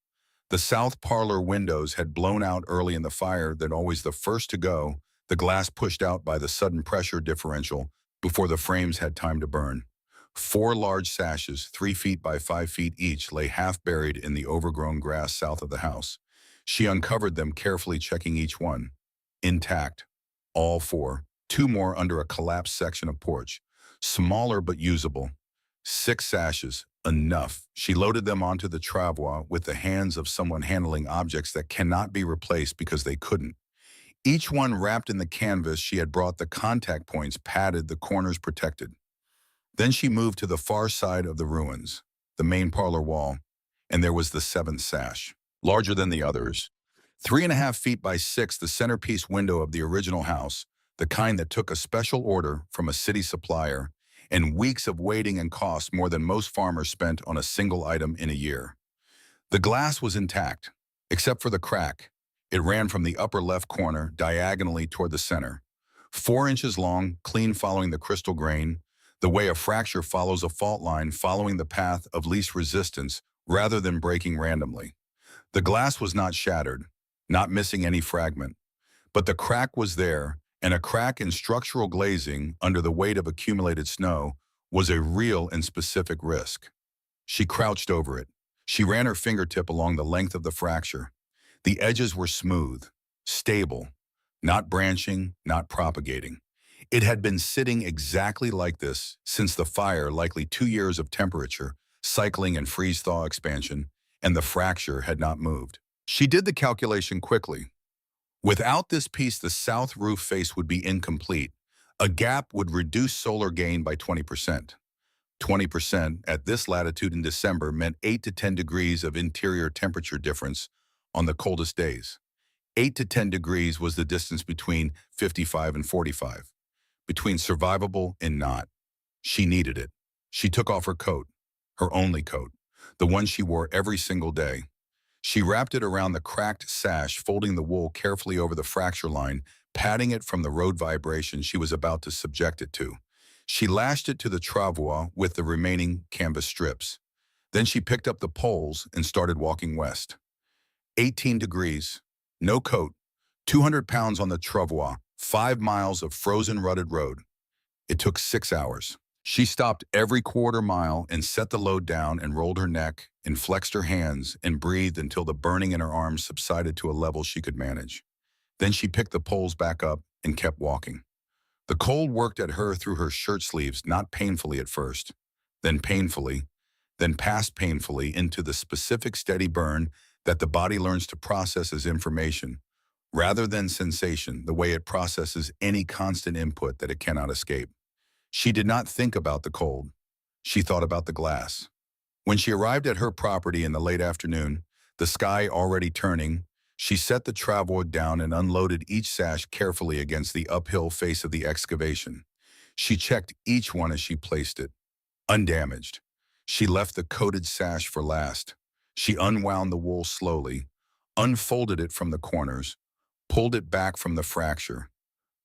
The south parlor windows had blown out early in the fire, then always the first to go, the glass pushed out by the sudden pressure differential before the frames had time to burn. 4 large sashes, 3 feet by 5 feet each, lay half buried in the overgrown grass south of the house. She uncovered them, carefully checking each one. Intact. All 4. 2 more under a collapsed section of porch. Smaller but usable. 6 sashes. Enough. She loaded them onto the travois with the hands of someone handling objects that cannot be replaced because they couldn't. Each one wrapped in the canvas she had brought, the contact points padded, the corners protected. Then she moved to the far side of the ruins, the main parlor wall, and there was the 7th sash, larger than the others. 3.5 feet by 6, the centerpiece window of the original house, the kind that took a special order from a city supplier, and weeks of waiting and cost, more than most farmers spent on a single item in a year. The glass was intact, except for the crack. It ran from the upper left corner diagonally toward the center. 4 inches long, clean, following the crystal grain, the way a fracture follows a fault line, following the path of least resistance rather than breaking randomly. The glass was not shattered, not missing any fragment, but the crack was there, and a crack in structural glazing under the weight of accumulated snow was a real and specific risk. She crouched over it. She ran her fingertip along the length of the fracture. The edges were smooth, stable, not branching, not propagating. It had been sitting exactly like this since the fire, likely 2 years of temperature, cycling and freeze-thaw expansion, and the fracture had not moved. She did the calculation quickly. Without this piece, the south roof face would be incomplete. A gap would reduce solar gain by 20%. 20% at this latitude in December meant 8 to 10 degrees of interior temperature difference on the coldest days. 8 to 10 degrees was the distance between 55 and 45, between survivable and not. She needed it. She took off her coat, her only coat, the one she wore every single day. She wrapped it around the cracked sash, folding the wool carefully over the fracture line, patting it from the road vibration she was about to subject it to. She lashed it to the travois with the remaining canvas strips. Then she picked up the poles and started walking west. 18 degrees, no coat, 200 pounds on the travois, 5 miles of frozen rutted road. It took 6 hours. She stopped every quarter mile and set the load down and rolled her neck and flexed her hands and breathed until the burning in her arms subsided to a level she could manage. Then she picked the poles back up and kept walking. The cold worked at her through her shirt sleeves, not painfully at first, then painfully, then past painfully into the specific steady burn that the body learns to process as information, rather than sensation, the way it processes any constant input that it cannot escape. She did not think about the cold. She thought about the glass. When she arrived at her property in the late afternoon, the sky already turning, she set the travois down and unloaded each sash carefully against the uphill face of the excavation. She checked each one as she placed it, undamaged. She left the coated sash for last. She unwound the wool slowly, unfolded it from the corners, pulled it back from the fracture.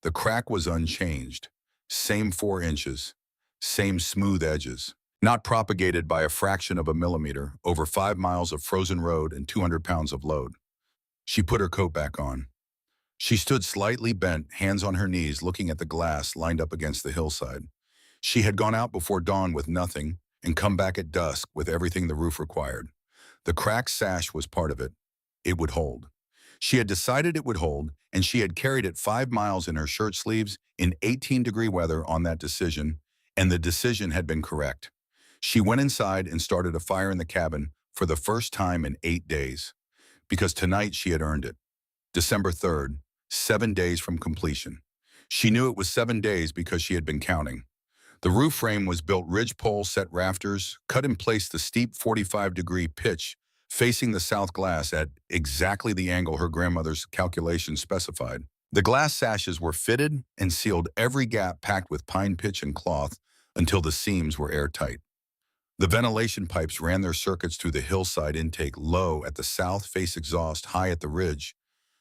The crack was unchanged. Same 4 inches, same smooth edges, not propagated by a fraction of a millimeter over 5 miles of frozen road and 200 pounds of load. She put her coat back on. She stood slightly bent, hands on her knees, looking at the glass lined up against the hillside. She had gone out before dawn with nothing and come back at dusk with everything the roof required. The cracked sash was part of it. It would hold. She had decided it would hold, and she had carried it 5 miles in her shirt sleeves in 18-degree weather on that decision, and the decision had been correct. She went inside and started a fire in the cabin for the first time in 8 days, because tonight she had earned it. December 3rd, 7 days from completion. She knew it was 7 days because she had been counting. The roof frame was built ridgepole set rafters, cut in place the steep 45-degree pitch facing the south glass at exactly the angle her grandmother's calculations specified. The glass sashes were fitted and sealed, every gap packed with pine pitch and cloth until the seams were airtight. The ventilation pipes ran their circuits through the hillside intake low at the south face exhaust high at the ridge,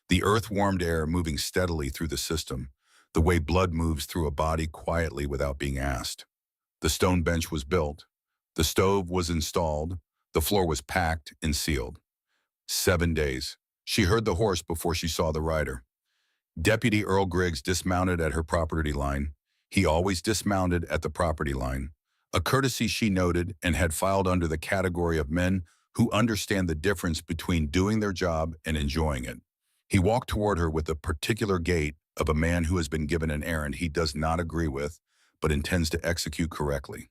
the earth-warmed air moving steadily through the system, the way blood moves through a body quietly without being asked. The stone bench was built. The stove was installed. The floor was packed and sealed. 7 days. She heard the horse before she saw the rider. Deputy Earl Griggs dismounted at her property line. He always dismounted at the property line, a courtesy she noted and had filed under the category of men who understand the difference between doing their job and enjoying it. He walked toward her with the particular gait of a man who has been given an errand he does not agree with, but intends to execute correctly.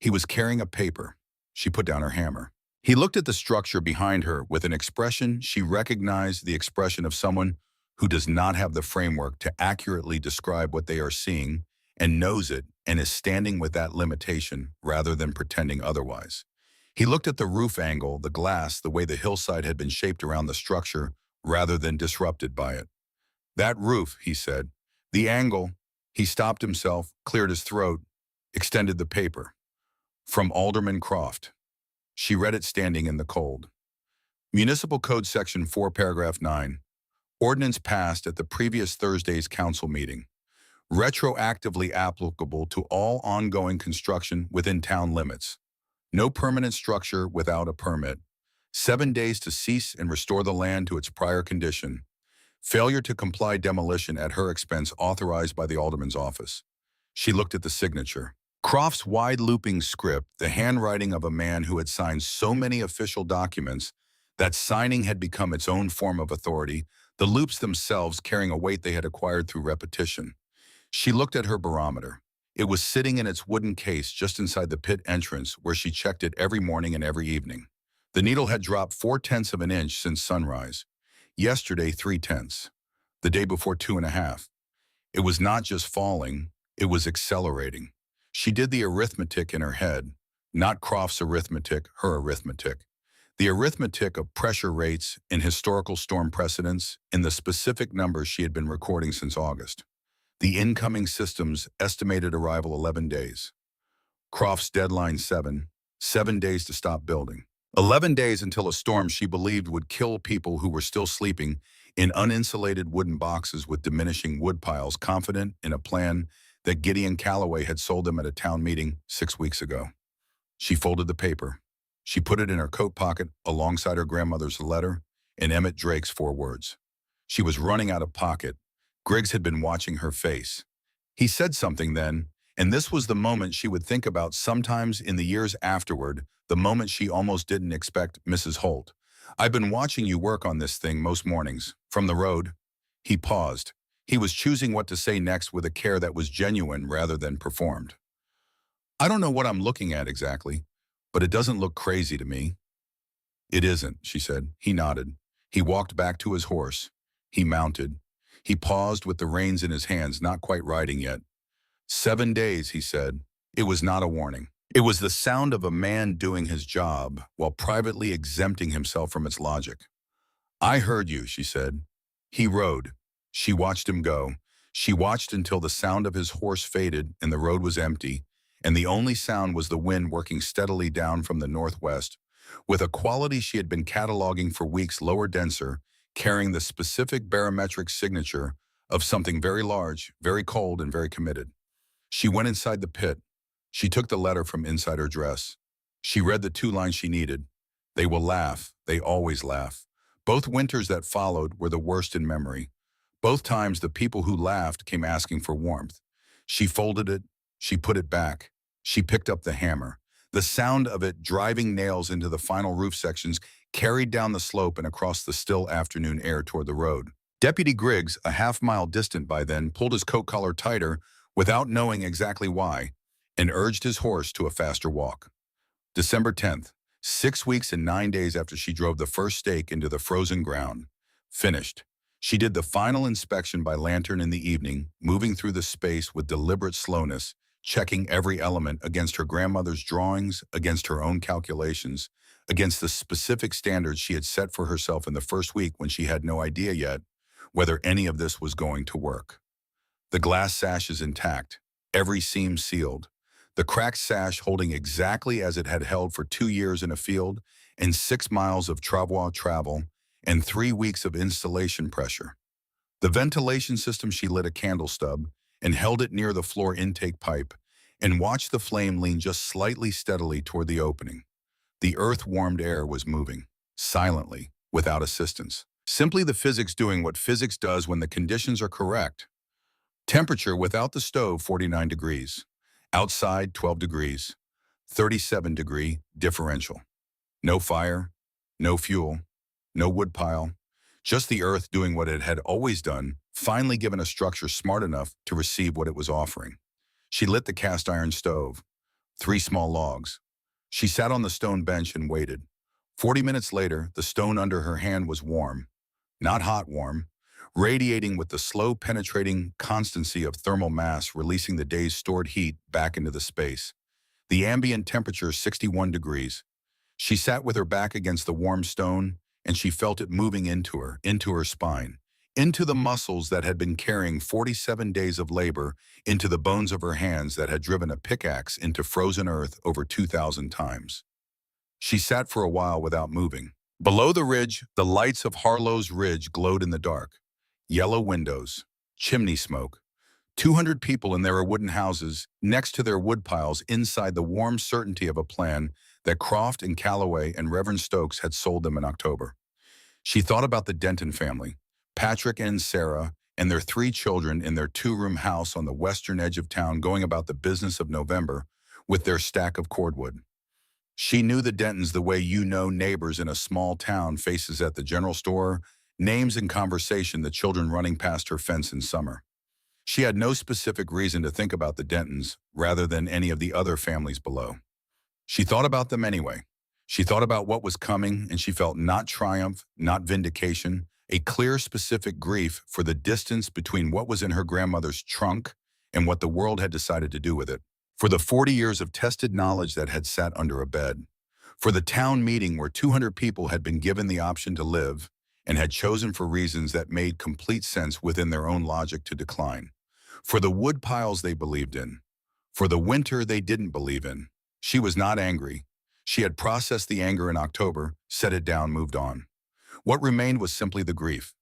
He was carrying a paper. She put down her hammer. He looked at the structure behind her with an expression she recognized, the expression of someone who does not have the framework to accurately describe what they are seeing and knows it and is standing with that limitation rather than pretending otherwise. He looked at the roof angle, the glass, the way the hillside had been shaped around the structure rather than disrupted by it. That roof, he said. The angle. He stopped himself, cleared his throat, extended the paper. From Alderman Croft. She read it standing in the cold. Municipal Code Section 4, Paragraph 9. Ordinance passed at the previous Thursday's council meeting. Retroactively applicable to all ongoing construction within town limits. No permanent structure without a permit. 7 days to cease and restore the land to its prior condition. Failure to comply, demolition at her expense authorized by the alderman's office. She looked at the signature. Croft's wide-looping script, the handwriting of a man who had signed so many official documents that signing had become its own form of authority, the loops themselves carrying a weight they had acquired through repetition. She looked at her barometer. It was sitting in its wooden case just inside the pit entrance where she checked it every morning and every evening. The needle had dropped 4/10 of an inch since sunrise. Yesterday, 3/10. The day before, 2.5. It was not just falling, it was accelerating. She did the arithmetic in her head, not Croft's arithmetic, her arithmetic. The arithmetic of pressure rates in historical storm precedents in the specific numbers she had been recording since August. The incoming system's estimated arrival 11 days. Croft's deadline 7 days to stop building. 11 days until a storm she believed would kill people who were still sleeping in uninsulated wooden boxes with diminishing wood piles, confident in a plan that Gideon Calloway had sold them at a town meeting 6 weeks ago. She folded the paper. She put it in her coat pocket alongside her grandmother's letter and Emmett Drake's 4 words. She was running out of pocket. Griggs had been watching her face. He said something then, and this was the moment she would think about sometimes in the years afterward, the moment she almost didn't expect Mrs. Holt. "I've been watching you work on this thing most mornings, from the road." He paused. He was choosing what to say next with a care that was genuine rather than performed. "I don't know what I'm looking at exactly, but it doesn't look crazy to me." "It isn't," she said. He nodded. He walked back to his horse. He mounted. He paused with the reins in his hands, not quite riding yet. 7 days, he said. It was not a warning. It was the sound of a man doing his job while privately exempting himself from its logic. "I heard you," she said. He rode. She watched him go. She watched until the sound of his horse faded and the road was empty, and the only sound was the wind working steadily down from the northwest, with a quality she had been cataloging for weeks, lower, denser, carrying the specific barometric signature of something very large, very cold, and very committed. She went inside the pit. She took the letter from inside her dress. She read the 2 lines she needed. "They will laugh. They always laugh." Both winters that followed were the worst in memory. Both times the people who laughed came asking for warmth. She folded it. She put it back. She picked up the hammer. The sound of it driving nails into the final roof sections carried down the slope and across the still afternoon air toward the road. Deputy Griggs, a half-mile distant by then, pulled his coat collar tighter without knowing exactly why, and urged his horse to a faster walk. December 10th, 6 weeks and 9 days after she drove the first stake into the frozen ground. Finished. She did the final inspection by lantern in the evening, moving through the space with deliberate slowness, checking every element against her grandmother's drawings, against her own calculations, against the specific standards she had set for herself in the first week when she had no idea yet whether any of this was going to work. The glass sash is intact, every seam sealed, the cracked sash holding exactly as it had held for 2 years in a field and 6 miles of travois travel and 3 weeks of installation pressure. The ventilation system, she lit a candle stub and held it near the floor intake pipe and watched the flame lean just slightly steadily toward the opening. The earth-warmed air was moving, silently, without assistance. Simply the physics doing what physics does when the conditions are correct. Temperature without the stove, 49 degrees. Outside, 12 degrees. 37-degree differential. No fire, no fuel, no woodpile. Just the earth doing what it had always done, finally given a structure smart enough to receive what it was offering. She lit the cast iron stove. 3 small logs. She sat on the stone bench and waited. 40 minutes later, the stone under her hand was warm. Not hot warm, radiating with the slow penetrating constancy of thermal mass releasing the day's stored heat back into the space. The ambient temperature 61 degrees. She sat with her back against the warm stone, and she felt it moving into her spine, into the muscles that had been carrying 47 days of labor, into the bones of her hands that had driven a pickaxe into frozen earth over 2,000 times. She sat for a while without moving. Below the ridge, the lights of Harlow's Ridge glowed in the dark. Yellow windows, chimney smoke. 200 people in their wooden houses, next to their woodpiles, inside the warm certainty of a plan that Croft and Calloway and Reverend Stokes had sold them in October. She thought about the Denton family, Patrick and Sarah, and their 3 children in their 2-room house on the western edge of town going about the business of November with their stack of cordwood. She knew the Dentons the way you know neighbors in a small town, faces at the general store, names in conversation, the children running past her fence in summer. She had no specific reason to think about the Dentons rather than any of the other families below. She thought about them anyway. She thought about what was coming, and she felt not triumph, not vindication, a clear, specific grief for the distance between what was in her grandmother's trunk and what the world had decided to do with it. For the 40 years of tested knowledge that had sat under a bed. For the town meeting where 200 people had been given the option to live and had chosen for reasons that made complete sense within their own logic to decline. For the wood piles they believed in. For the winter they didn't believe in. She was not angry. She had processed the anger in October, set it down, moved on. What remained was simply the grief.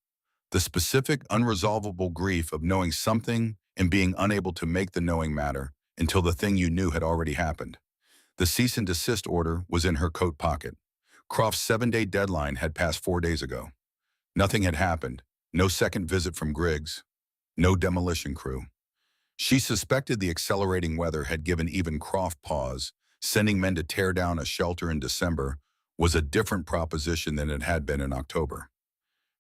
The specific, unresolvable grief of knowing something and being unable to make the knowing matter until the thing you knew had already happened. The cease and desist order was in her coat pocket. Croft's 7-day deadline had passed 4 days ago. Nothing had happened. No second visit from Griggs. No demolition crew. She suspected the accelerating weather had given even Croft pause. Sending men to tear down a shelter in December was a different proposition than it had been in October.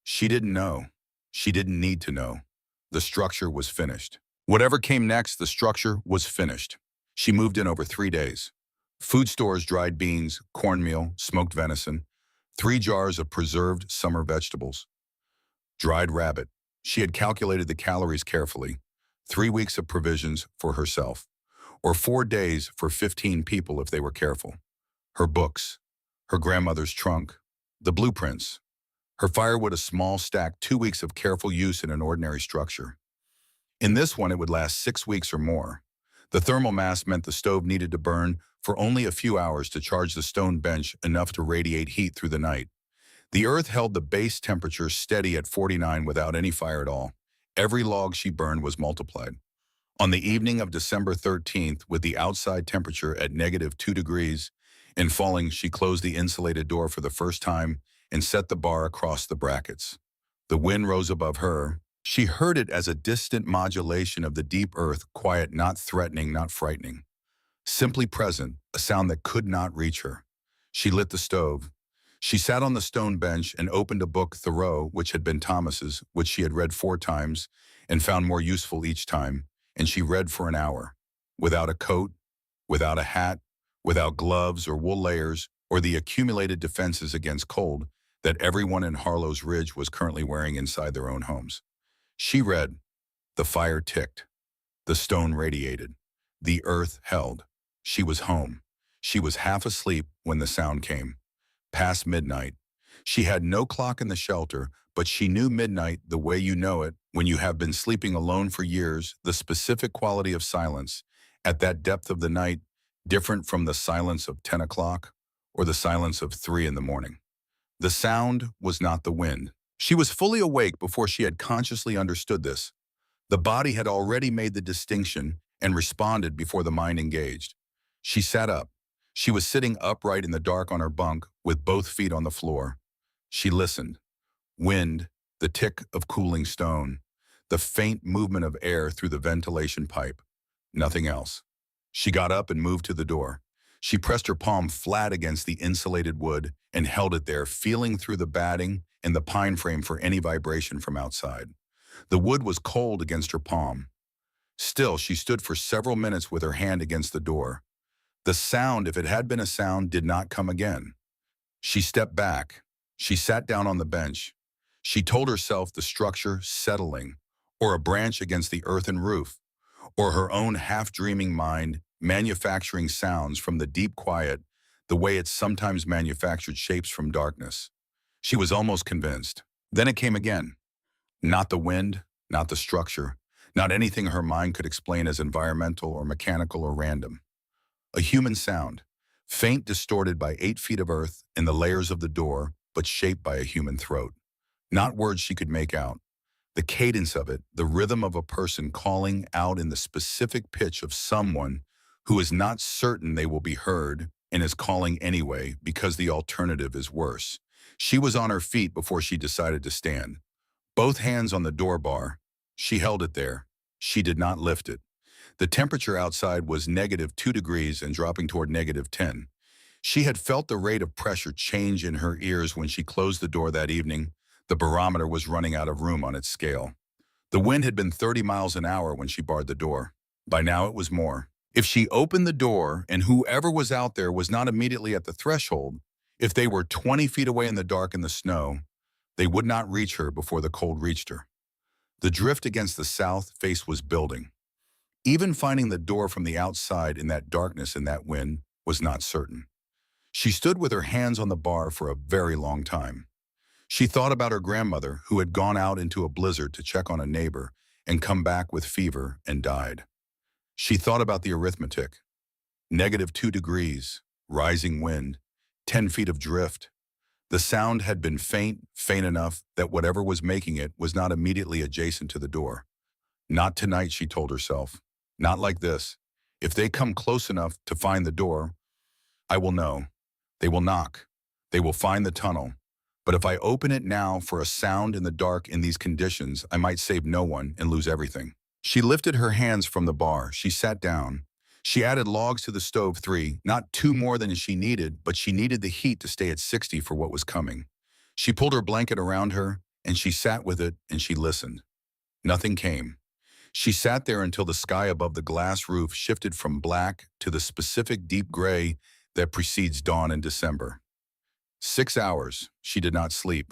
She didn't know. She didn't need to know. The structure was finished. Whatever came next, the structure was finished. She moved in over 3 days. Food stores, dried beans, cornmeal, smoked venison, 3 jars of preserved summer vegetables, dried rabbit. She had calculated the calories carefully. 3 weeks of provisions for herself, or 4 days for 15 people if they were careful. Her books, her grandmother's trunk, the blueprints, her firewood, a small stack, 2 weeks of careful use in an ordinary structure. In this one, it would last 6 weeks or more. The thermal mass meant the stove needed to burn for only a few hours to charge the stone bench enough to radiate heat through the night. The earth held the base temperature steady at 49 without any fire at all. Every log she burned was multiplied. On the evening of December 13th, with the outside temperature at -2 degrees and falling, she closed the insulated door for the first time and set the bar across the brackets. The wind rose above her. She heard it as a distant modulation of the deep earth, quiet, not threatening, not frightening. Simply present, a sound that could not reach her. She lit the stove. She sat on the stone bench and opened a book, Thoreau, which had been Thomas's, which she had read 4 times and found more useful each time, and she read for an hour, without a coat, without a hat, without gloves or wool layers or the accumulated defenses against cold that everyone in Harlow's Ridge was currently wearing inside their own homes. She read. The fire ticked. The stone radiated. The earth held. She was home. She was half asleep when the sound came. Past midnight. She had no clock in the shelter, but she knew midnight the way you know it when you have been sleeping alone for years, the specific quality of silence, at that depth of the night, different from the silence of 10 o'clock or the silence of 3 in the morning. The sound was not the wind. She was fully awake before she had consciously understood this. The body had already made the distinction and responded before the mind engaged. She sat up. She was sitting upright in the dark on her bunk with both feet on the floor. She listened. Wind, the tick of cooling stone, the faint movement of air through the ventilation pipe. Nothing else. She got up and moved to the door. She pressed her palm flat against the insulated wood and held it there, feeling through the batting and the pine frame for any vibration from outside. The wood was cold against her palm. Still, she stood for several minutes with her hand against the door. The sound, if it had been a sound, did not come again. She stepped back. She sat down on the bench. She told herself the structure settling, or a branch against the earthen roof, or her own half-dreaming mind manufacturing sounds from the deep quiet, the way it sometimes manufactured shapes from darkness. She was almost convinced. Then it came again. Not the wind, not the structure, not anything her mind could explain as environmental or mechanical or random. A human sound, faint, distorted by 8 feet of earth and the layers of the door, but shaped by a human throat. Not words she could make out. The cadence of it, the rhythm of a person calling out in the specific pitch of someone who is not certain they will be heard and is calling anyway because the alternative is worse. She was on her feet before she decided to stand. Both hands on the door bar. She held it there. She did not lift it. The temperature outside was -2 degrees and dropping toward -10. She had felt the rate of pressure change in her ears when she closed the door that evening. The barometer was running out of room on its scale. The wind had been 30 miles an hour when she barred the door. By now it was more. If she opened the door and whoever was out there was not immediately at the threshold, if they were 20 feet away in the dark and the snow, they would not reach her before the cold reached her. The drift against the south face was building. Even finding the door from the outside in that darkness and that wind was not certain. She stood with her hands on the bar for a very long time. She thought about her grandmother, who had gone out into a blizzard to check on a neighbor and come back with fever and died. She thought about the arithmetic. -2 degrees, rising wind, 10 feet of drift. The sound had been faint, faint enough that whatever was making it was not immediately adjacent to the door. Not tonight, she told herself. Not like this. If they come close enough to find the door, I will know. They will knock. They will find the tunnel. But if I open it now for a sound in the dark in these conditions, I might save no one and lose everything. She lifted her hands from the bar. She sat down. She added logs to the stove, 3, not 2 more than she needed, but she needed the heat to stay at 60 for what was coming. She pulled her blanket around her, and she sat with it, and she listened. Nothing came. She sat there until the sky above the glass roof shifted from black to the specific deep gray that precedes dawn in December. 6 hours, she did not sleep.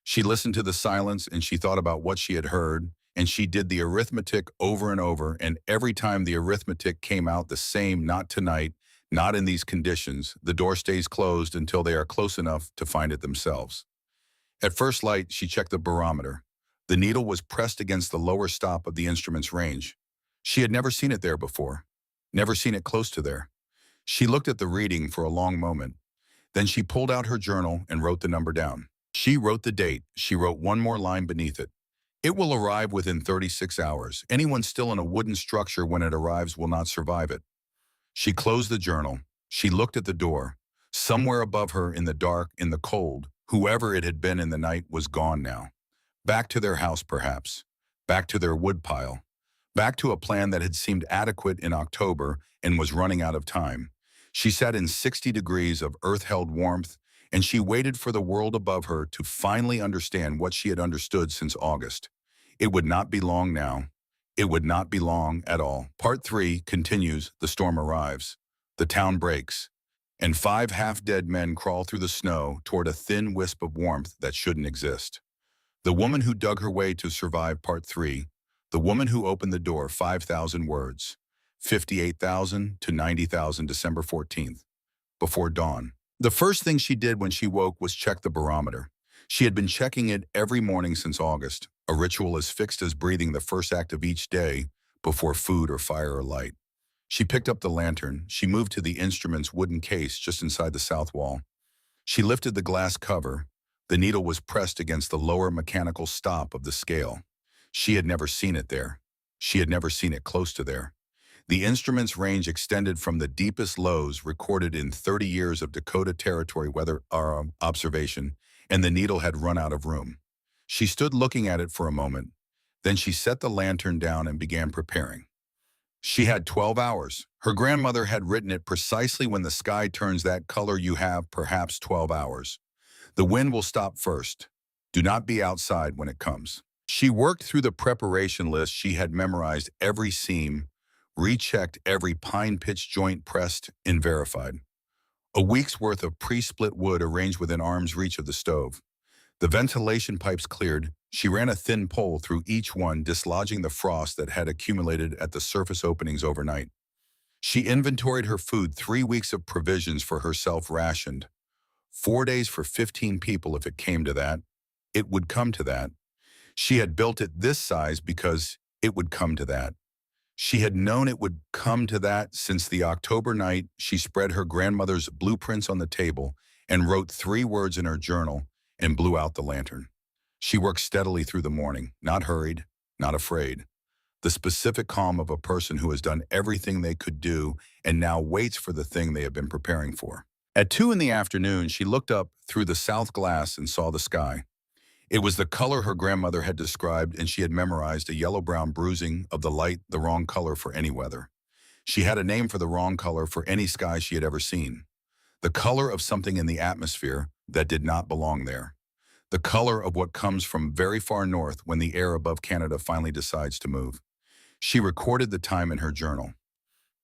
She listened to the silence and she thought about what she had heard, and she did the arithmetic over and over, and every time the arithmetic came out the same: not tonight, not in these conditions. The door stays closed until they are close enough to find it themselves. At first light, she checked the barometer. The needle was pressed against the lower stop of the instrument's range. She had never seen it there before, never seen it close to there. She looked at the reading for a long moment. Then she pulled out her journal and wrote the number down. She wrote the date. She wrote one more line beneath it. It will arrive within 36 hours. Anyone still in a wooden structure when it arrives will not survive it. She closed the journal. She looked at the door. Somewhere above her, in the dark, in the cold, whoever it had been in the night was gone now. Back to their house, perhaps. Back to their woodpile. Back to a plan that had seemed adequate in October and was running out of time. She sat in 60 degrees of earth-held warmth, and she waited for the world above her to finally understand what she had understood since August. It would not be long now. It would not be long at all. Part 3 continues. The storm arrives. The town breaks, and 5 half-dead men crawl through the snow toward a thin wisp of warmth that shouldn't exist. The woman who dug her way to survive Part 3. The woman who opened the door, 5,000 words. 58,000 to 90,000, December 14th, before dawn. The first thing she did when she woke was check the barometer. She had been checking it every morning since August, a ritual as fixed as breathing the first act of each day before food or fire or light. She picked up the lantern. She moved to the instrument's wooden case just inside the south wall. She lifted the glass cover. The needle was pressed against the lower mechanical stop of the scale. She had never seen it there. She had never seen it close to there. The instrument's range extended from the deepest lows recorded in 30 years of Dakota Territory weather observation, and the needle had run out of room. She stood looking at it for a moment. Then she set the lantern down and began preparing. She had 12 hours. Her grandmother had written it precisely when the sky turns that color. You have perhaps 12 hours. The wind will stop first. Do not be outside when it comes. She worked through the preparation list. She had memorized every seam, rechecked every pine pitch joint, pressed and verified. A week's worth of pre-split wood arranged within arm's reach of the stove. The ventilation pipes cleared. She ran a thin pole through each one, dislodging the frost that had accumulated at the surface openings overnight. She inventoried her food. 3 weeks of provisions for herself rationed. 4 days for 15 people if it came to that. It would come to that. She had built it this size because it would come to that. She had known it would come to that since the October night she spread her grandmother's blueprints on the table and wrote 3 words in her journal and blew out the lantern. She worked steadily through the morning, not hurried, not afraid. The specific calm of a person who has done everything they could do and now waits for the thing they have been preparing for. At 2 in the afternoon, she looked up through the south glass and saw the sky. It was the color her grandmother had described, and she had memorized: a yellow-brown bruising of the light, the wrong color for any weather. She had a name for the wrong color for any sky she had ever seen. The color of something in the atmosphere that did not belong there. The color of what comes from very far north when the air above Canada finally decides to move. She recorded the time in her journal.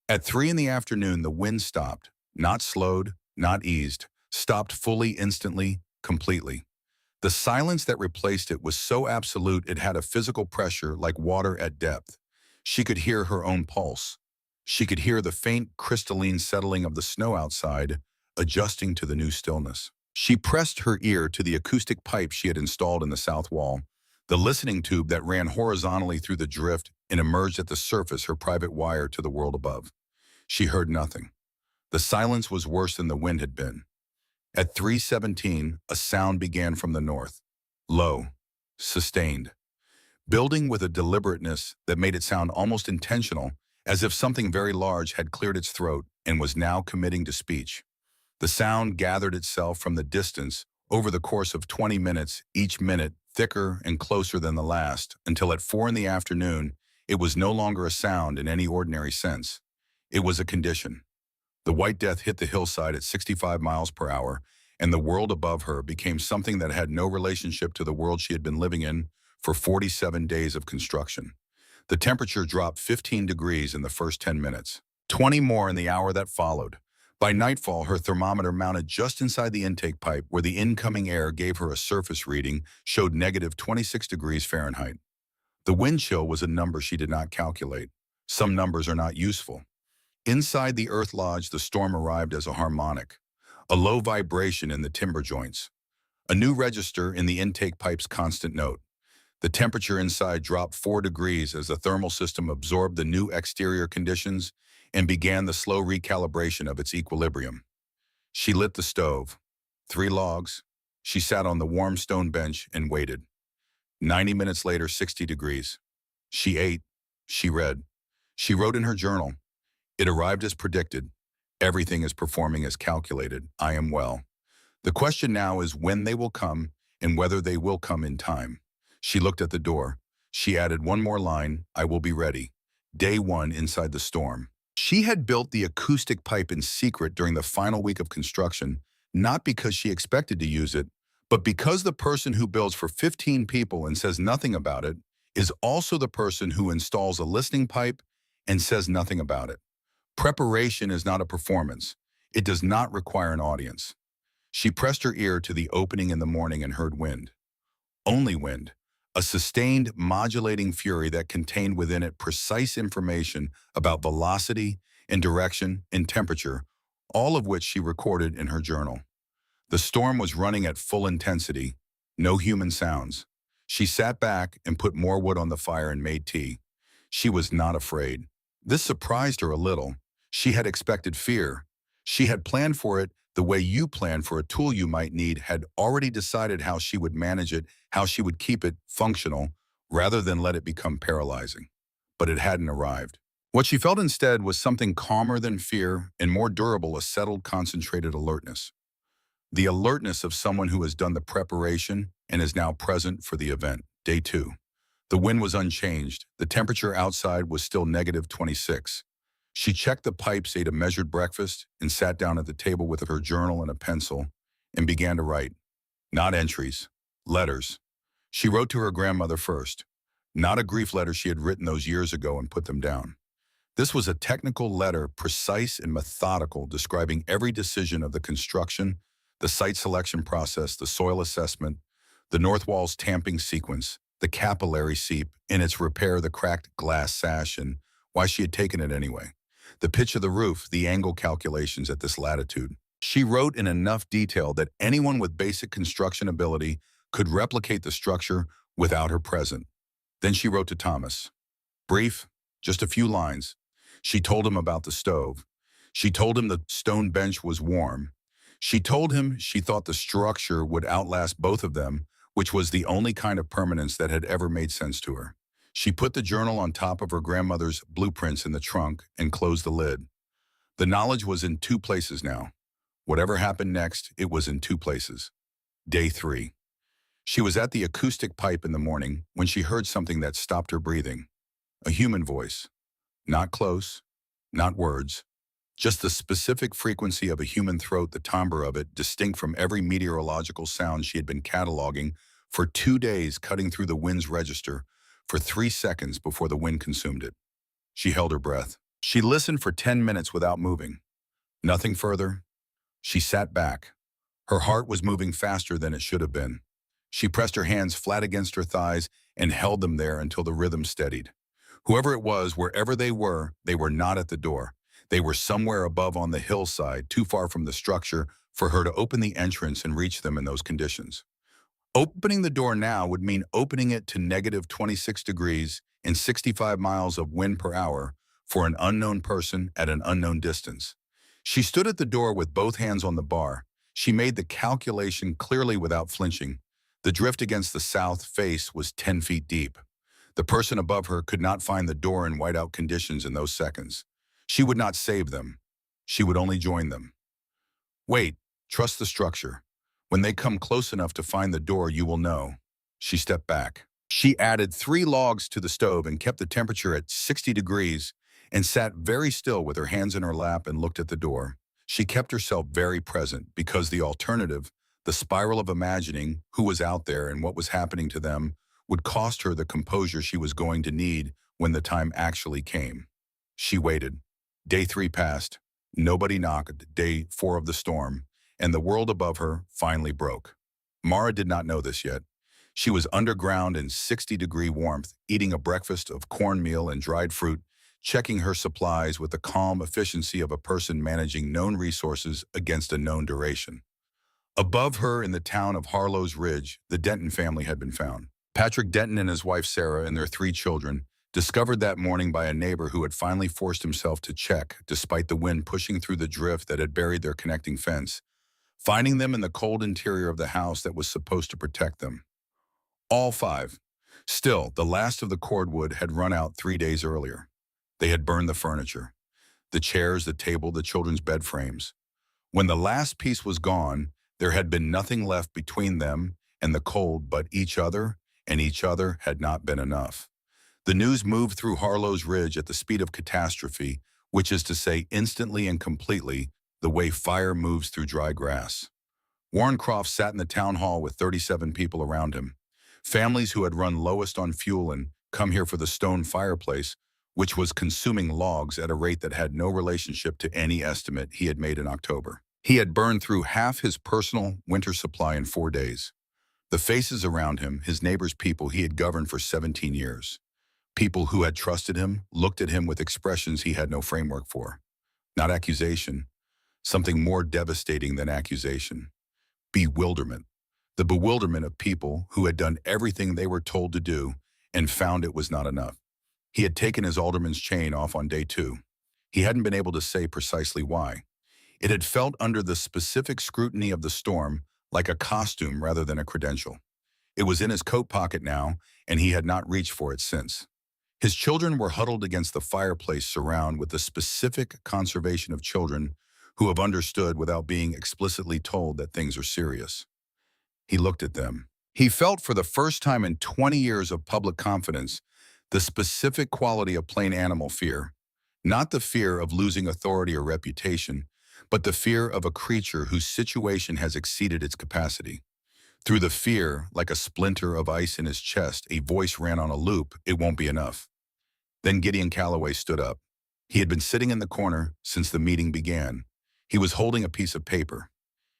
At 3 in the afternoon, the wind stopped, not slowed, not eased, stopped fully, instantly, completely. The silence that replaced it was so absolute it had a physical pressure like water at depth. She could hear her own pulse. She could hear the faint crystalline settling of the snow outside, adjusting to the new stillness. She pressed her ear to the acoustic pipe she had installed in the south wall, the listening tube that ran horizontally through the drift and emerged at the surface her private wire to the world above. She heard nothing. The silence was worse than the wind had been. At 3:17, a sound began from the north. Low, sustained, building with a deliberateness that made it sound almost intentional, as if something very large had cleared its throat and was now committing to speech. The sound gathered itself from the distance over the course of 20 minutes, each minute thicker and closer than the last, until at 4 in the afternoon, it was no longer a sound in any ordinary sense. It was a condition. The white death hit the hillside at 65 miles per hour, and the world above her became something that had no relationship to the world she had been living in for 47 days of construction. The temperature dropped 15 degrees in the first 10 minutes, 20 more in the hour that followed. By nightfall, her thermometer mounted just inside the intake pipe where the incoming air gave her a surface reading showed negative 26 degrees Fahrenheit. The wind chill was a number she did not calculate. Some numbers are not useful. Inside the earth lodge, the storm arrived as a harmonic, a low vibration in the timber joints, a new register in the intake pipe's constant note. The temperature inside dropped 4 degrees as the thermal system absorbed the new exterior conditions and began the slow recalibration of its equilibrium. She lit the stove. 3 logs. She sat on the warm stone bench and waited. 90 minutes later, 60 degrees. She ate. She read. She wrote in her journal. It arrived as predicted. Everything is performing as calculated. I am well. The question now is when they will come and whether they will come in time. She looked at the door. She added one more line, I will be ready. Day 1 inside the storm. She had built the acoustic pipe in secret during the final week of construction, not because she expected to use it, but because the person who builds for 15 people and says nothing about it is also the person who installs a listening pipe and says nothing about it. Preparation is not a performance. It does not require an audience. She pressed her ear to the opening in the morning and heard wind. Only wind. A sustained, modulating fury that contained within it precise information about velocity and direction and temperature, all of which she recorded in her journal. The storm was running at full intensity, no human sounds. She sat back and put more wood on the fire and made tea. She was not afraid. This surprised her a little. She had expected fear. She had planned for it the way you plan for a tool you might need, had already decided how she would manage it, how she would keep it functional, rather than let it become paralyzing. But it hadn't arrived. What she felt instead was something calmer than fear and more durable, a settled, concentrated alertness. The alertness of someone who has done the preparation and is now present for the event. Day 2. The wind was unchanged. The temperature outside was still negative 26. She checked the pipes, ate a measured breakfast, and sat down at the table with her journal and a pencil and began to write. Not entries, letters. She wrote to her grandmother first. Not a grief letter she had written those years ago and put them down. This was a technical letter, precise and methodical, describing every decision of the construction, the site selection process, the soil assessment, the north wall's tamping sequence, the capillary seep, in its repair, the cracked glass sash, and why she had taken it anyway. The pitch of the roof, the angle calculations at this latitude. She wrote in enough detail that anyone with basic construction ability could replicate the structure without her present. Then she wrote to Thomas. Brief, just a few lines. She told him about the stove. She told him the stone bench was warm. She told him she thought the structure would outlast both of them, which was the only kind of permanence that had ever made sense to her. She put the journal on top of her grandmother's blueprints in the trunk and closed the lid. The knowledge was in 2 places now. Whatever happened next, it was in 2 places. Day 3. She was at the acoustic pipe in the morning when she heard something that stopped her breathing. A human voice. Not close, not words, just the specific frequency of a human throat, the timbre of it, distinct from every meteorological sound she had been cataloging for 2 days, cutting through the wind's register for 3 seconds before the wind consumed it. She held her breath. She listened for 10 minutes without moving. Nothing further. She sat back. Her heart was moving faster than it should have been. She pressed her hands flat against her thighs and held them there until the rhythm steadied. Whoever it was, wherever they were not at the door. They were somewhere above on the hillside, too far from the structure for her to open the entrance and reach them in those conditions. Opening the door now would mean opening it to negative 26 degrees and 65 miles of wind per hour for an unknown person at an unknown distance. She stood at the door with both hands on the bar. She made the calculation clearly without flinching. The drift against the south face was 10 feet deep. The person above her could not find the door in whiteout conditions in those seconds. She would not save them. She would only join them. Wait, trust the structure. When they come close enough to find the door, you will know. She stepped back. She added 3 logs to the stove and kept the temperature at 60 degrees and sat very still with her hands in her lap and looked at the door. She kept herself very present because the alternative, the spiral of imagining who was out there and what was happening to them, would cost her the composure she was going to need when the time actually came. She waited. Day 3 passed. Nobody knocked. Day 4 of the storm, and the world above her finally broke. Mara did not know this yet. She was underground in 60-degree warmth, eating a breakfast of cornmeal and dried fruit, checking her supplies with the calm efficiency of a person managing known resources against a known duration. Above her in the town of Harlow's Ridge, the Denton family had been found. Patrick Denton and his wife Sarah and their 3 children, discovered that morning by a neighbor who had finally forced himself to check despite the wind pushing through the drift that had buried their connecting fence, finding them in the cold interior of the house that was supposed to protect them. All 5. Still, the last of the cordwood had run out 3 days earlier. They had burned the furniture, the chairs, the table, the children's bed frames. When the last piece was gone, there had been nothing left between them and the cold but each other, and each other had not been enough. The news moved through Harlow's Ridge at the speed of catastrophe, which is to say instantly and completely, the way fire moves through dry grass. Warren Croft sat in the town hall with 37 people around him. Families who had run lowest on fuel and come here for the stone fireplace, which was consuming logs at a rate that had no relationship to any estimate he had made in October. He had burned through half his personal winter supply in 4 days. The faces around him, his neighbors' people he had governed for 17 years. People who had trusted him, looked at him with expressions he had no framework for. Not accusation, something more devastating than accusation. Bewilderment. The bewilderment of people who had done everything they were told to do and found it was not enough. He had taken his alderman's chain off on day 2. He hadn't been able to say precisely why. It had felt under the specific scrutiny of the storm like a costume rather than a credential. It was in his coat pocket now, and he had not reached for it since. His children were huddled against the fireplace surround with the specific conservation of children who have understood without being explicitly told that things are serious. He looked at them. He felt for the first time in 20 years of public confidence the specific quality of plain animal fear, not the fear of losing authority or reputation, but the fear of a creature whose situation has exceeded its capacity. Through the fear, like a splinter of ice in his chest, a voice ran on a loop, "It won't be enough." Then Gideon Calloway stood up. He had been sitting in the corner since the meeting began. He was holding a piece of paper.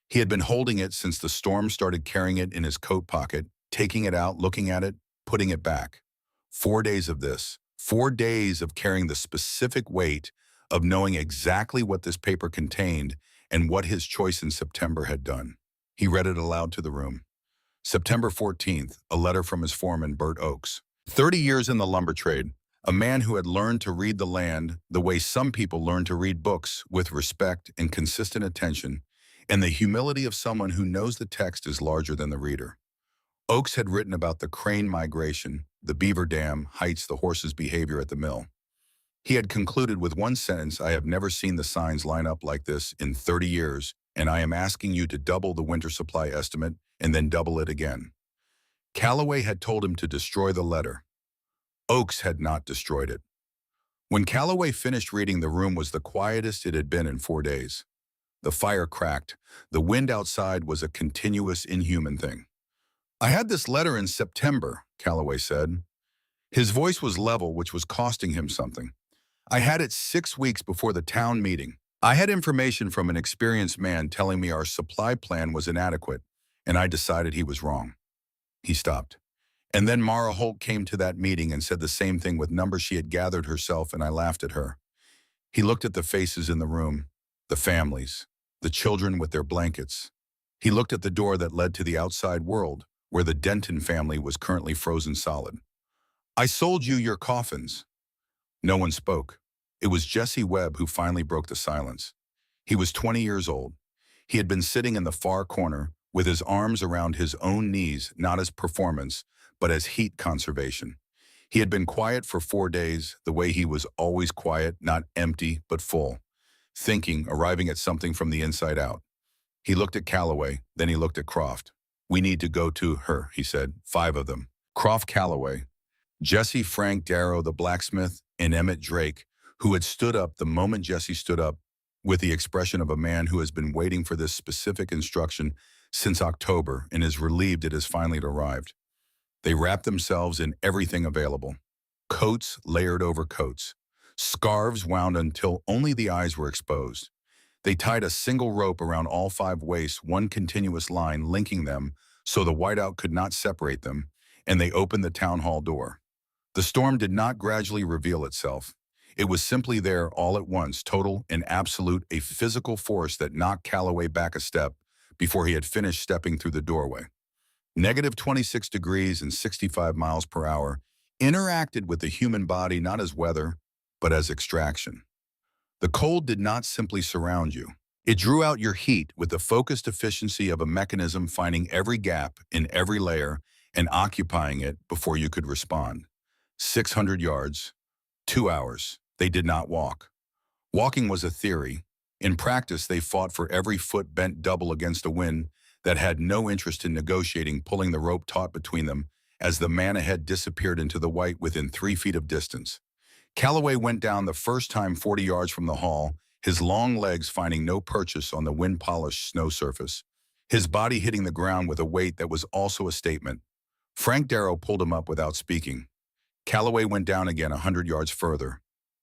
He had been holding it since the storm started, carrying it in his coat pocket, taking it out, looking at it, putting it back. 4 days of this. 4 days of carrying the specific weight of knowing exactly what this paper contained and what his choice in September had done. He read it aloud to the room. September 14th, a letter from his foreman, Bert Oakes. 30 years in the lumber trade, a man who had learned to read the land the way some people learn to read books, with respect and consistent attention, and the humility of someone who knows the text is larger than the reader. Oakes had written about the crane migration, the beaver dam, Heights, the horse's behavior at the mill. He had concluded with one sentence, "I have never seen the signs line up like this in 30 years, and I am asking you to double the winter supply estimate and then double it again." Calloway had told him to destroy the letter. Oakes had not destroyed it. When Calloway finished reading, the room was the quietest it had been in 4 days. The fire cracked. The wind outside was a continuous, inhuman thing. "I had this letter in September," Calloway said. His voice was level, which was costing him something. "I had it 6 weeks before the town meeting. I had information from an experienced man telling me our supply plan was inadequate, and I decided he was wrong." He stopped. And then Mara Holt came to that meeting and said the same thing with numbers she had gathered herself, and I laughed at her. He looked at the faces in the room, the families, the children with their blankets. He looked at the door that led to the outside world, where the Denton family was currently frozen solid. I sold you your coffins. No one spoke. It was Jesse Webb who finally broke the silence. He was 20 years old. He had been sitting in the far corner with his arms around his own knees, not as performance, but as heat conservation. He had been quiet for 4 days, the way he was always quiet, not empty, but full. Thinking, arriving at something from the inside out. He looked at Calloway, then he looked at Croft. We need to go to her, he said, 5 of them. Croft Calloway, Jesse Frank Darrow, the blacksmith, and Emmett Drake, who had stood up the moment Jesse stood up, with the expression of a man who has been waiting for this specific instruction since October and is relieved it has finally arrived. They wrapped themselves in everything available. Coats layered over coats. Scarves wound until only the eyes were exposed. They tied a single rope around all 5 waists, one continuous line linking them so the whiteout could not separate them, and they opened the town hall door. The storm did not gradually reveal itself. It was simply there all at once, total and absolute, a physical force that knocked Calloway back a step before he had finished stepping through the doorway. Negative 26 degrees and 65 miles per hour interacted with the human body not as weather, but as extraction. The cold did not simply surround you. It drew out your heat with the focused efficiency of a mechanism finding every gap in every layer and occupying it before you could respond. 600 yards, 2 hours. They did not walk. Walking was a theory. In practice, they fought for every foot bent double against a wind that had no interest in negotiating, pulling the rope taut between them as the man ahead disappeared into the white within 3 feet of distance. Calloway went down the first time 40 yards from the hall, his long legs finding no purchase on the wind-polished snow surface, his body hitting the ground with a weight that was also a statement. Frank Darrow pulled him up without speaking. Calloway went down again 100 yards further.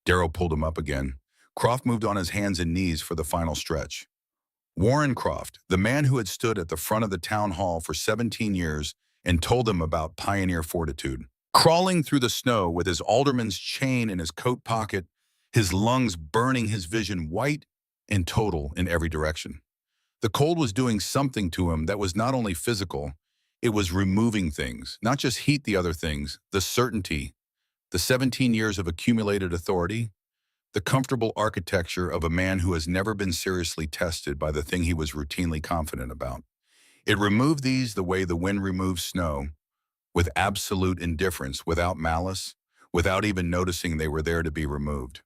Darrow pulled him up again. Croft moved on his hands and knees for the final stretch. Warren Croft, the man who had stood at the front of the town hall for 17 years and told them about pioneer fortitude. Crawling through the snow with his alderman's chain in his coat pocket, his lungs burning, his vision white and total in every direction. The cold was doing something to him that was not only physical, it was removing things, not just heat the other things, the certainty, the 17 years of accumulated authority, the comfortable architecture of a man who has never been seriously tested by the thing he was routinely confident about. It removed these the way the wind removes snow, with absolute indifference, without malice, without even noticing they were there to be removed.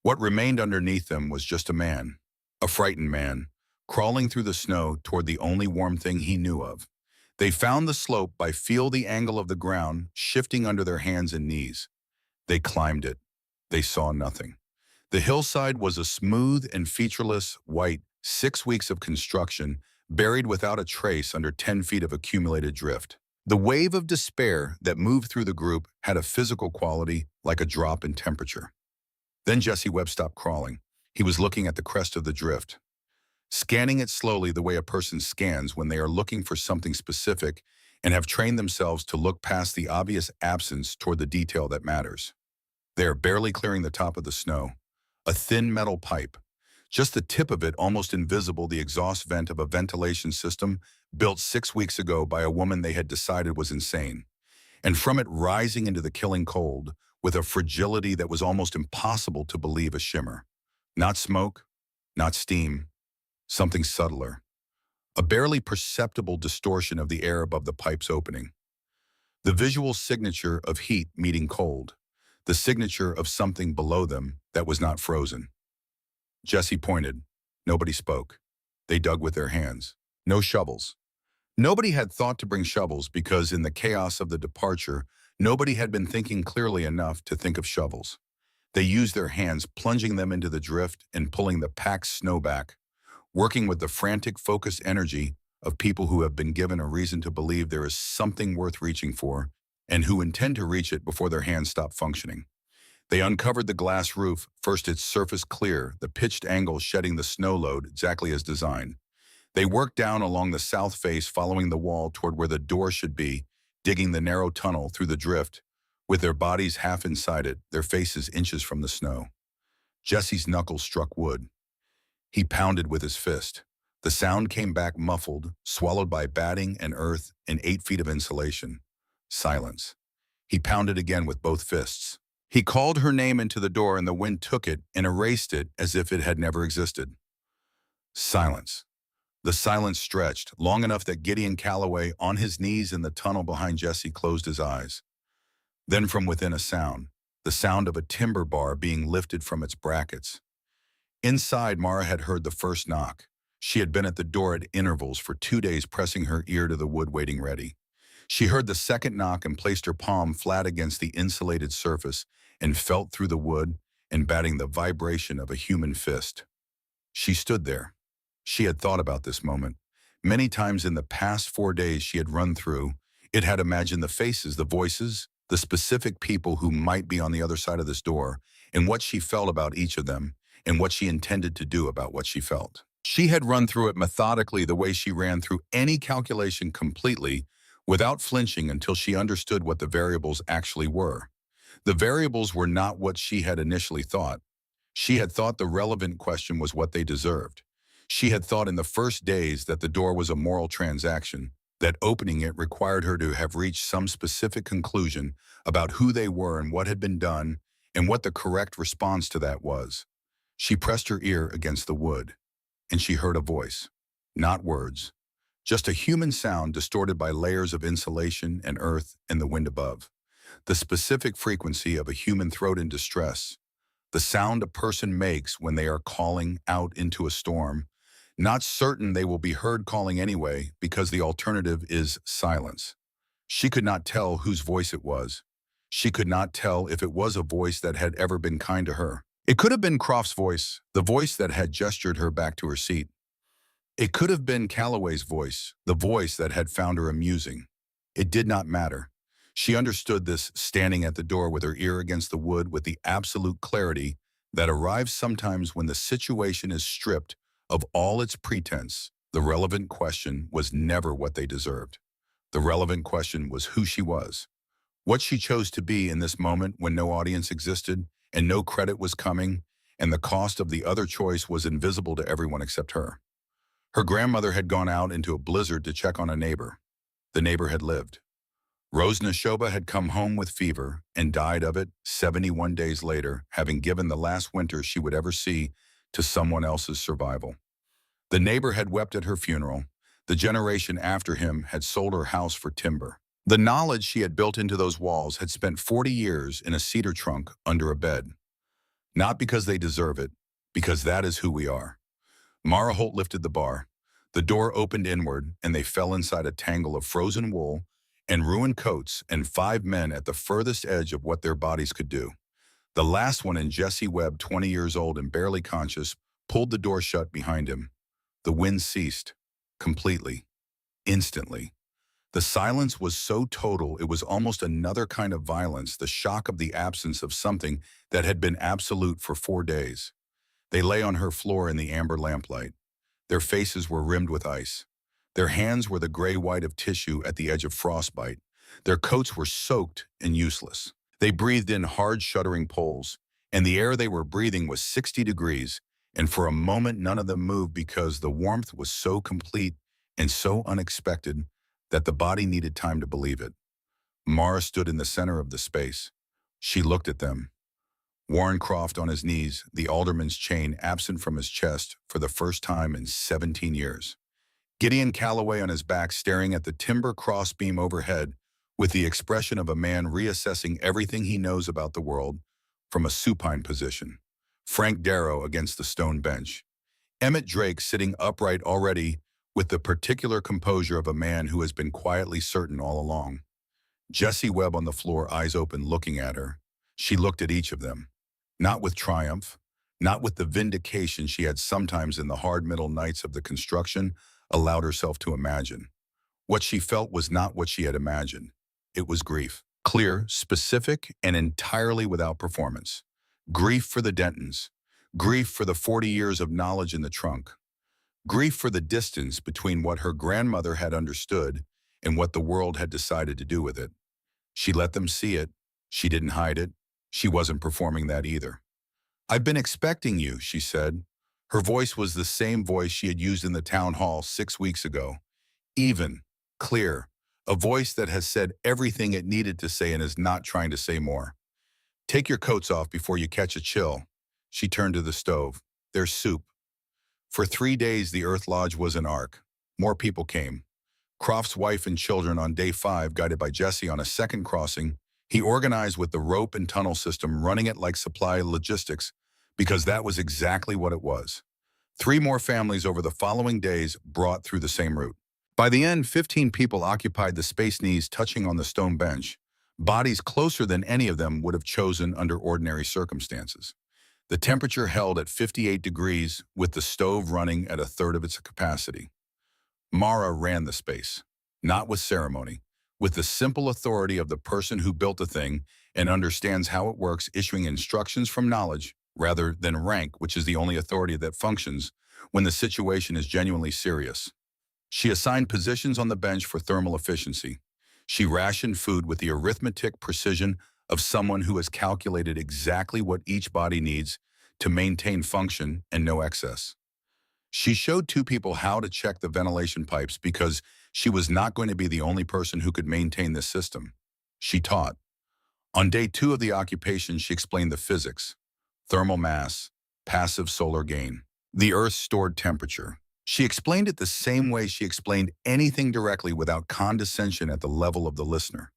What remained underneath them was just a man, a frightened man, crawling through the snow toward the only warm thing he knew of. They found the slope by feel the angle of the ground shifting under their hands and knees. They climbed it. They saw nothing. The hillside was a smooth and featureless white 6 weeks of construction, buried without a trace under 10 feet of accumulated drift. The wave of despair that moved through the group had a physical quality like a drop in temperature. Then Jesse Webb stopped crawling. He was looking at the crest of the drift, scanning it slowly the way a person scans when they are looking for something specific and have trained themselves to look past the obvious absence toward the detail that matters. They are barely clearing the top of the snow. A thin metal pipe, just the tip of it almost invisible, the exhaust vent of a ventilation system built 6 weeks ago by a woman they had decided was insane. And from it rising into the killing cold, with a fragility that was almost impossible to believe, a shimmer. Not smoke, not steam, something subtler. A barely perceptible distortion of the air above the pipe's opening. The visual signature of heat meeting cold. The signature of something below them that was not frozen. Jesse pointed. Nobody spoke. They dug with their hands. No shovels. Nobody had thought to bring shovels because in the chaos of the departure, nobody had been thinking clearly enough to think of shovels. They used their hands, plunging them into the drift and pulling the packed snow back, working with the frantic, focused energy of people who have been given a reason to believe there is something worth reaching for and who intend to reach it before their hands stop functioning. They uncovered the glass roof, first its surface clear, the pitched angle shedding the snow load exactly as designed. They worked down along the south face, following the wall toward where the door should be, digging the narrow tunnel through the drift, with their bodies half inside it, their faces inches from the snow. Jesse's knuckles struck wood. He pounded with his fist. The sound came back muffled, swallowed by batting and earth and 8 feet of insulation. Silence. He pounded again with both fists. He called her name into the door and the wind took it and erased it as if it had never existed. Silence. The silence stretched, long enough that Gideon Calloway, on his knees in the tunnel behind Jesse, closed his eyes. Then from within a sound, the sound of a timber bar being lifted from its brackets. Inside, Mara had heard the first knock. She had been at the door at intervals for 2 days, pressing her ear to the wood, waiting ready. She heard the second knock and placed her palm flat against the insulated surface and felt through the wood, embedding the vibration of a human fist. She stood there. She had thought about this moment. Many times in the past 4 days she had run through, it had imagined the faces, the voices, the specific people who might be on the other side of this door, and what she felt about each of them, and what she intended to do about what she felt. She had run through it methodically, the way she ran through any calculation, completely, without flinching, until she understood what the variables actually were. The variables were not what she had initially thought. She had thought the relevant question was what they deserved. She had thought in the first days that the door was a moral transaction, that opening it required her to have reached some specific conclusion about who they were and what had been done, and what the correct response to that was. She pressed her ear against the wood, and she heard a voice. Not words. Just a human sound distorted by layers of insulation and earth and the wind above. The specific frequency of a human throat in distress. The sound a person makes when they are calling out into a storm, not certain they will be heard calling anyway, because the alternative is silence. She could not tell whose voice it was. She could not tell if it was a voice that had ever been kind to her. It could have been Croft's voice, the voice that had gestured her back to her seat. It could have been Calloway's voice, the voice that had found her amusing. It did not matter. She understood this, standing at the door with her ear against the wood, with the absolute clarity that arrives sometimes when the situation is stripped of all its pretense. The relevant question was never what they deserved. The relevant question was who she was. What she chose to be in this moment when no audience existed and no credit was coming, and the cost of the other choice was invisible to everyone except her. Her grandmother had gone out into a blizzard to check on a neighbor. The neighbor had lived. Rose Neshoba had come home with fever and died of it 71 days later, having given the last winter she would ever see to someone else's survival. The neighbor had wept at her funeral. The generation after him had sold her house for timber. The knowledge she had built into those walls had spent 40 years in a cedar trunk under a bed. Not because they deserve it, because that is who we are. Mara Holt lifted the bar. The door opened inward, and they fell inside a tangle of frozen wool and ruined coats and 5 men at the furthest edge of what their bodies could do. The last one, in Jesse Webb, 20 years old and barely conscious, pulled the door shut behind him. The wind ceased. Completely. Instantly. The silence was so total it was almost another kind of violence, the shock of the absence of something that had been absolute for 4 days. They lay on her floor in the amber lamplight. Their faces were rimmed with ice. Their hands were the gray-white of tissue at the edge of frostbite. Their coats were soaked and useless. They breathed in hard, shuddering pulls, and the air they were breathing was 60 degrees, and for a moment none of them moved because the warmth was so complete and so unexpected that the body needed time to believe it. Mara stood in the center of the space. She looked at them. Warren Croft on his knees, the alderman's chain absent from his chest for the first time in 17 years. Gideon Calloway on his back, staring at the timber crossbeam overhead with the expression of a man reassessing everything he knows about the world from a supine position. Frank Darrow against the stone bench. Emmett Drake sitting upright already, with the particular composure of a man who has been quietly certain all along. Jesse Webb on the floor, eyes open, looking at her. She looked at each of them. Not with triumph, not with the vindication she had sometimes in the hard middle nights of the construction allowed herself to imagine. What she felt was not what she had imagined. It was grief. Clear, specific, and entirely without performance. Grief for the Dentons. Grief for the 40 years of knowledge in the trunk. Grief for the distance between what her grandmother had understood and what the world had decided to do with it. She let them see it. She didn't hide it. She wasn't performing that either. "I've been expecting you," she said. Her voice was the same voice she had used in the town hall 6 weeks ago. Even, clear, a voice that has said everything it needed to say and is not trying to say more. "Take your coats off before you catch a chill." She turned to the stove. "There's soup." For 3 days, the Earth Lodge was an ark. More people came. Croft's wife and children on day 5, guided by Jesse on a second crossing. He organized with the rope and tunnel system, running it like supply logistics, because that was exactly what it was. 3 more families over the following days brought through the same route. By the end, 15 people occupied the space, knees touching on the stone bench, bodies closer than any of them would have chosen under ordinary circumstances. The temperature held at 58 degrees, with the stove running at a third of its capacity. Mara ran the space, not with ceremony, with the simple authority of the person who built the thing and understands how it works, issuing instructions from knowledge rather than rank, which is the only authority that functions when the situation is genuinely serious. She assigned positions on the bench for thermal efficiency. She rationed food with the arithmetic precision of someone who has calculated exactly what each body needs to maintain function and no excess. She showed 2 people how to check the ventilation pipes because she was not going to be the only person who could maintain this system. She taught. On day 2 of the occupation, she explained the physics: thermal mass, passive solar gain, the Earth's stored temperature. She explained it the same way she explained anything directly, without condescension at the level of the listener.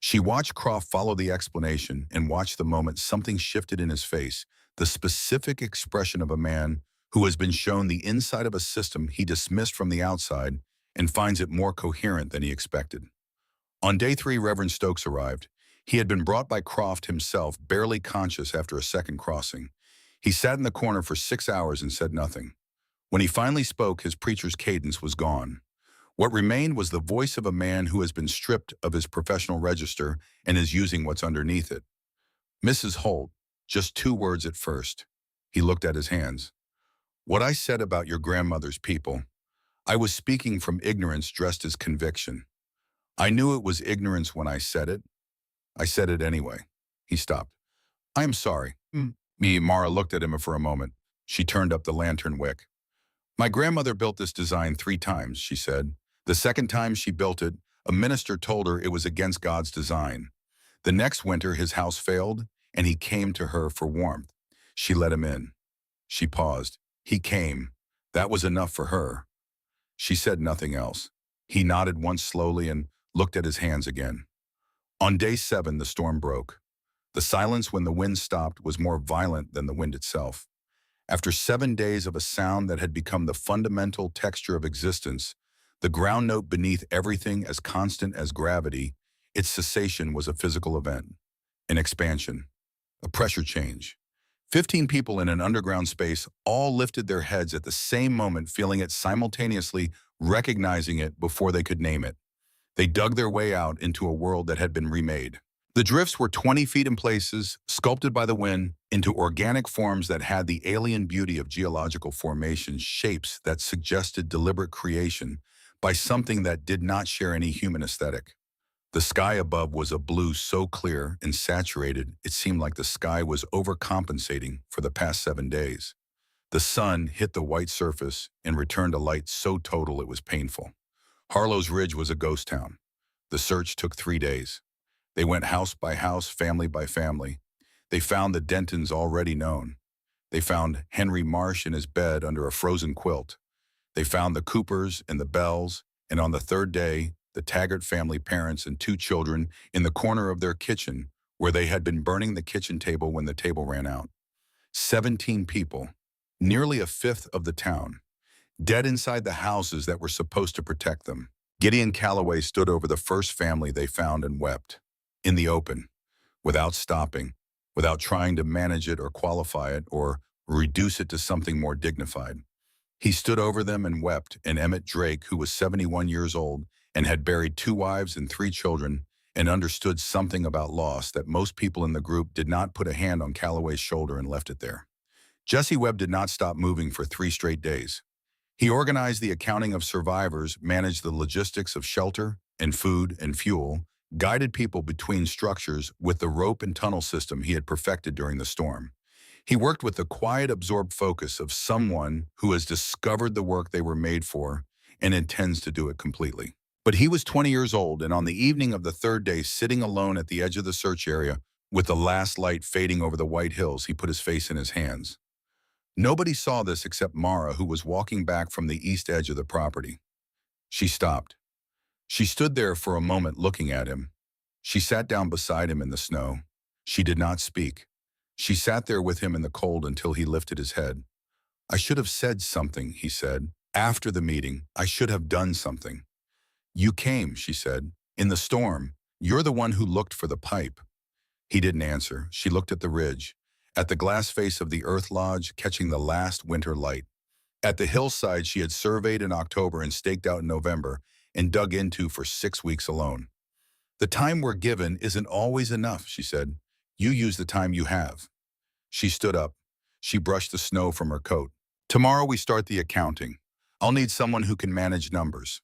She watched Croft follow the explanation and watched the moment something shifted in his face, the specific expression of a man who has been shown the inside of a system he dismissed from the outside and finds it more coherent than he expected. On day 3, Reverend Stokes arrived. He had been brought by Croft himself, barely conscious after a second crossing. He sat in the corner for 6 hours and said nothing. When he finally spoke, his preacher's cadence was gone. What remained was the voice of a man who has been stripped of his professional register and is using what's underneath it. "Mrs. Holt," just 2 words at first. He looked at his hands. "What I said about your grandmother's people, I was speaking from ignorance dressed as conviction. I knew it was ignorance when I said it. I said it anyway." He stopped. "I am sorry." Mara looked at him for a moment. She turned up the lantern wick. "My grandmother built this design 3 times, she said. The second time she built it, a minister told her it was against God's design. The next winter, his house failed, and he came to her for warmth. She let him in." She paused. "He came. That was enough for her." She said nothing else. He nodded once slowly and looked at his hands again. On day 7, the storm broke. The silence when the wind stopped was more violent than the wind itself. After 7 days of a sound that had become the fundamental texture of existence, the ground note beneath everything as constant as gravity, its cessation was a physical event, an expansion, a pressure change. 15 people in an underground space all lifted their heads at the same moment, feeling it simultaneously, recognizing it before they could name it. They dug their way out into a world that had been remade. The drifts were 20 feet in places, sculpted by the wind into organic forms that had the alien beauty of geological formations, shapes that suggested deliberate creation by something that did not share any human aesthetic. The sky above was a blue so clear and saturated it seemed like the sky was overcompensating for the past 7 days. The sun hit the white surface and returned a light so total it was painful. Harlow's Ridge was a ghost town. The search took 3 days. They went house by house, family by family. They found the Dentons already known. They found Henry Marsh in his bed under a frozen quilt. They found the Coopers and the Bells, and on the 3rd day, the Taggart family, parents and 2 children, in the corner of their kitchen, where they had been burning the kitchen table when the table ran out. 17 people, nearly a fifth of the town, dead inside the houses that were supposed to protect them. Gideon Calloway stood over the first family they found and wept. In the open, without stopping, without trying to manage it or qualify it or reduce it to something more dignified. He stood over them and wept, and Emmett Drake, who was 71 years old and had buried 2 wives and 3 children and understood something about loss that most people in the group did not, put a hand on Calloway's shoulder and left it there. Jesse Webb did not stop moving for 3 straight days. He organized the accounting of survivors, managed the logistics of shelter, and food and fuel, guided people between structures with the rope and tunnel system he had perfected during the storm. He worked with the quiet, absorbed focus of someone who has discovered the work they were made for and intends to do it completely. But he was 20 years old, and on the evening of the third day, sitting alone at the edge of the search area, with the last light fading over the white hills, he put his face in his hands. Nobody saw this except Mara, who was walking back from the east edge of the property. She stopped. She stood there for a moment looking at him. She sat down beside him in the snow. She did not speak. She sat there with him in the cold until he lifted his head. "I should have said something," he said. "After the meeting, I should have done something." "You came," she said, "in the storm. You're the one who looked for the pipe." He didn't answer. She looked at the ridge, at the glass face of the Earth Lodge catching the last winter light, at the hillside she had surveyed in October and staked out in November and dug into for 6 weeks alone. "The time we're given isn't always enough," she said. "You use the time you have." She stood up. She brushed the snow from her coat. "Tomorrow we start the accounting. I'll need someone who can manage numbers."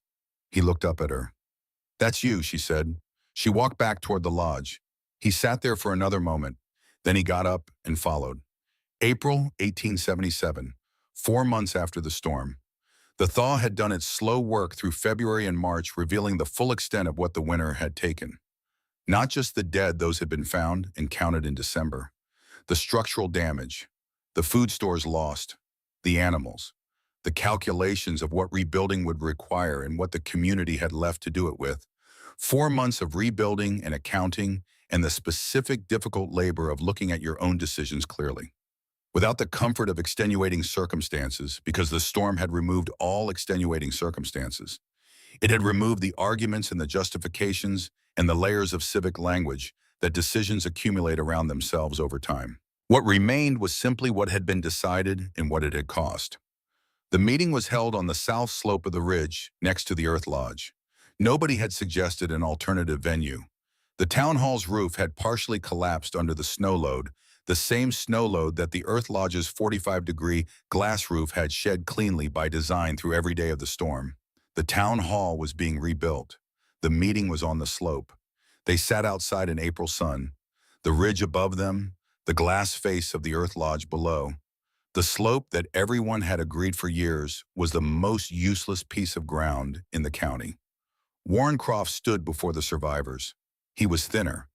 He looked up at her. "That's you," she said. She walked back toward the lodge. He sat there for another moment. Then he got up and followed. April 1877, 4 months after the storm. The thaw had done its slow work through February and March, revealing the full extent of what the winter had taken. Not just the dead, those had been found and counted in December. The structural damage, the food stores lost, the animals, the calculations of what rebuilding would require and what the community had left to do it with. 4 months of rebuilding and accounting, and the specific difficult labor of looking at your own decisions clearly. Without the comfort of extenuating circumstances, because the storm had removed all extenuating circumstances. It had removed the arguments and the justifications and the layers of civic language that decisions accumulate around themselves over time. What remained was simply what had been decided and what it had cost. The meeting was held on the south slope of the ridge next to the Earth Lodge. Nobody had suggested an alternative venue. The town hall's roof had partially collapsed under the snow load, the same snow load that the Earth Lodge's 45-degree glass roof had shed cleanly by design through every day of the storm. The town hall was being rebuilt. The meeting was on the slope. They sat outside in April sun. The ridge above them, the glass face of the Earth Lodge below. The slope that everyone had agreed for years was the most useless piece of ground in the county. Warrencroft stood before the survivors. He was thinner.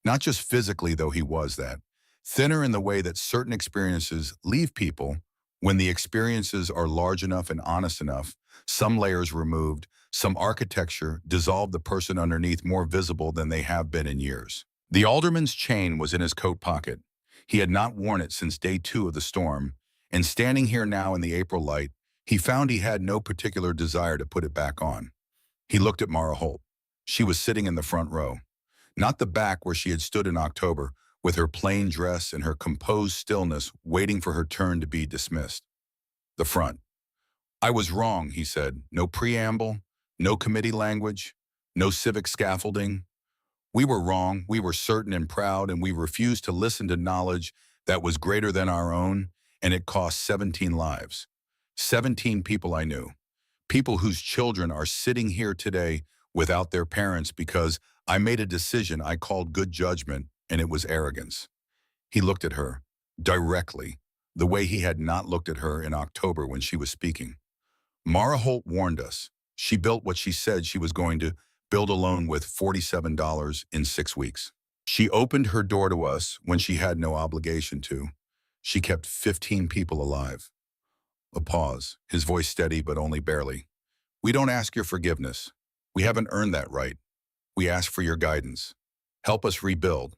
Not just physically, though he was that. Thinner in the way that certain experiences leave people when the experiences are large enough and honest enough, some layers removed, some architecture dissolved the person underneath more visible than they have been in years. The alderman's chain was in his coat pocket. He had not worn it since day 2 of the storm, and standing here now in the April light, he found he had no particular desire to put it back on. He looked at Mara Holt. She was sitting in the front row. Not the back where she had stood in October, with her plain dress and her composed stillness waiting for her turn to be dismissed. The front. "I was wrong," he said. "No preamble, no committee language, no civic scaffolding. We were wrong, we were certain and proud, and we refused to listen to knowledge that was greater than our own, and it cost 17 lives. 17 people I knew. People whose children are sitting here today without their parents because I made a decision I called good judgment, and it was arrogance." He looked at her, directly, the way he had not looked at her in October when she was speaking. "Mara Holt warned us. She built what she said she was going to build alone with $47 in 6 weeks. She opened her door to us when she had no obligation to. She kept 15 people alive." A pause, his voice steady but only barely. "We don't ask your forgiveness. We haven't earned that right. We ask for your guidance. Help us rebuild.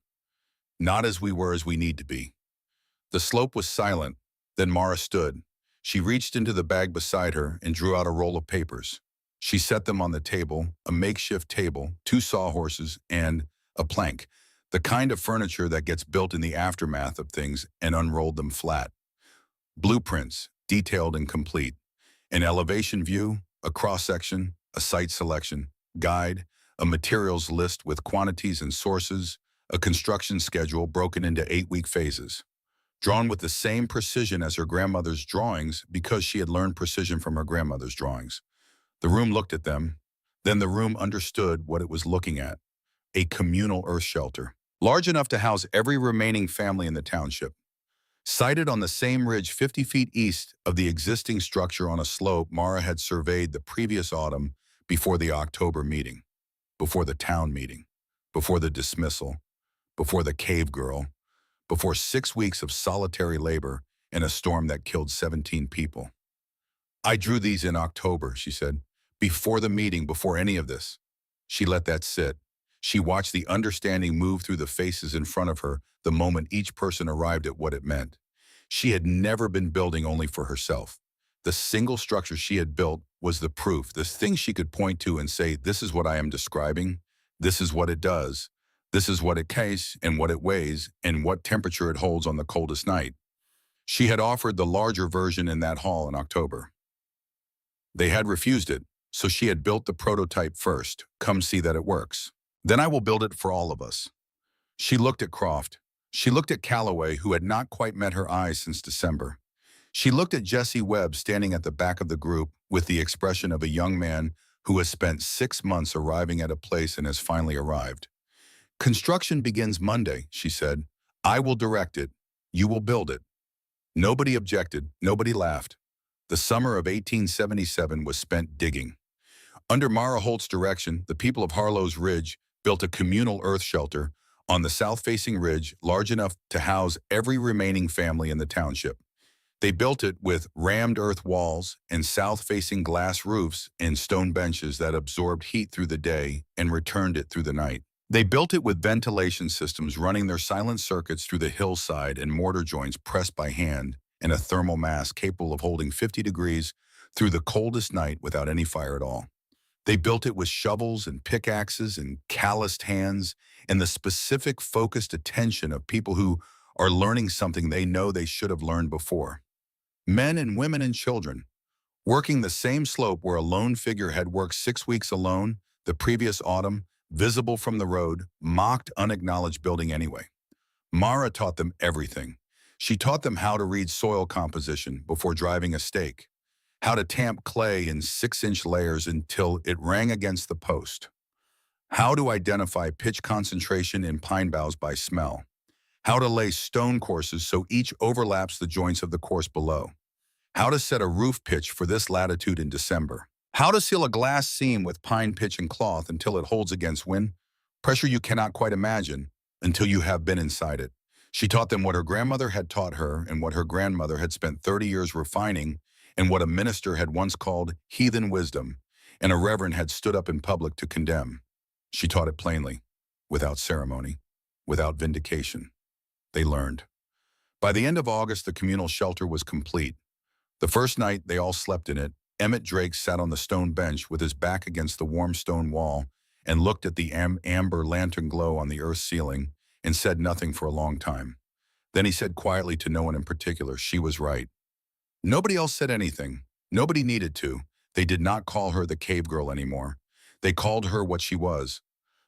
Not as we were as we need to be." The slope was silent. Then Mara stood. She reached into the bag beside her and drew out a roll of papers. She set them on the table, a makeshift table, 2 sawhorses, and a plank, the kind of furniture that gets built in the aftermath of things, and unrolled them flat. Blueprints, detailed and complete. An elevation view, a cross-section, a site selection, guide, a materials list with quantities and sources, a construction schedule broken into 8-week phases. Drawn with the same precision as her grandmother's drawings because she had learned precision from her grandmother's drawings. The room looked at them, Then the room understood what it was looking at, a communal earth shelter, large enough to house every remaining family in the township. Sited on the same ridge 50 feet east of the existing structure on a slope Mara had surveyed the previous autumn before the October meeting, before the town meeting, before the dismissal, before the cave girl, before 6 weeks of solitary labor in a storm that killed 17 people. I drew these in October, she said, before the meeting, before any of this. She let that sit. She watched the understanding move through the faces in front of her the moment each person arrived at what it meant. She had never been building only for herself. The single structure she had built was the proof, the thing she could point to and say, this is what I am describing, this is what it does, this is what it cases and what it weighs and what temperature it holds on the coldest night. She had offered the larger version in that hall in October. They had refused it, so she had built the prototype first. Come see that it works. Then I will build it for all of us. She looked at Croft. She looked at Calloway, who had not quite met her eyes since December. She looked at Jesse Webb standing at the back of the group with the expression of a young man who has spent 6 months arriving at a place and has finally arrived. Construction begins Monday, she said. I will direct it. You will build it. Nobody objected. Nobody laughed. The summer of 1877 was spent digging. Under Mara Holt's direction, the people of Harlow's Ridge built a communal earth shelter on the south-facing ridge large enough to house every remaining family in the township. They built it with rammed earth walls and south-facing glass roofs and stone benches that absorbed heat through the day and returned it through the night. They built it with ventilation systems running their silent circuits through the hillside and mortar joints pressed by hand, and a thermal mass capable of holding 50 degrees through the coldest night without any fire at all. They built it with shovels and pickaxes and calloused hands and the specific focused attention of people who are learning something they know they should have learned before. Men and women and children, working the same slope where a lone figure had worked 6 weeks alone the previous autumn, visible from the road, mocked unacknowledged building anyway. Mara taught them everything. She taught them how to read soil composition before driving a stake, how to tamp clay in 6-inch layers until it rang against the post, how to identify pitch concentration in pine boughs by smell, how to lay stone courses so each overlaps the joints of the course below, how to set a roof pitch for this latitude in December, how to seal a glass seam with pine pitch and cloth until it holds against wind, pressure you cannot quite imagine until you have been inside it. She taught them what her grandmother had taught her and what her grandmother had spent 30 years refining and what a minister had once called heathen wisdom and a reverend had stood up in public to condemn. She taught it plainly, without ceremony, without vindication. They learned. By the end of August, the communal shelter was complete. The first night they all slept in it, Emmett Drake sat on the stone bench with his back against the warm stone wall and looked at the amber lantern glow on the earth's ceiling and said nothing for a long time. Then he said quietly to no one in particular, she was right. Nobody else said anything. Nobody needed to. They did not call her the cave girl anymore. They called her what she was,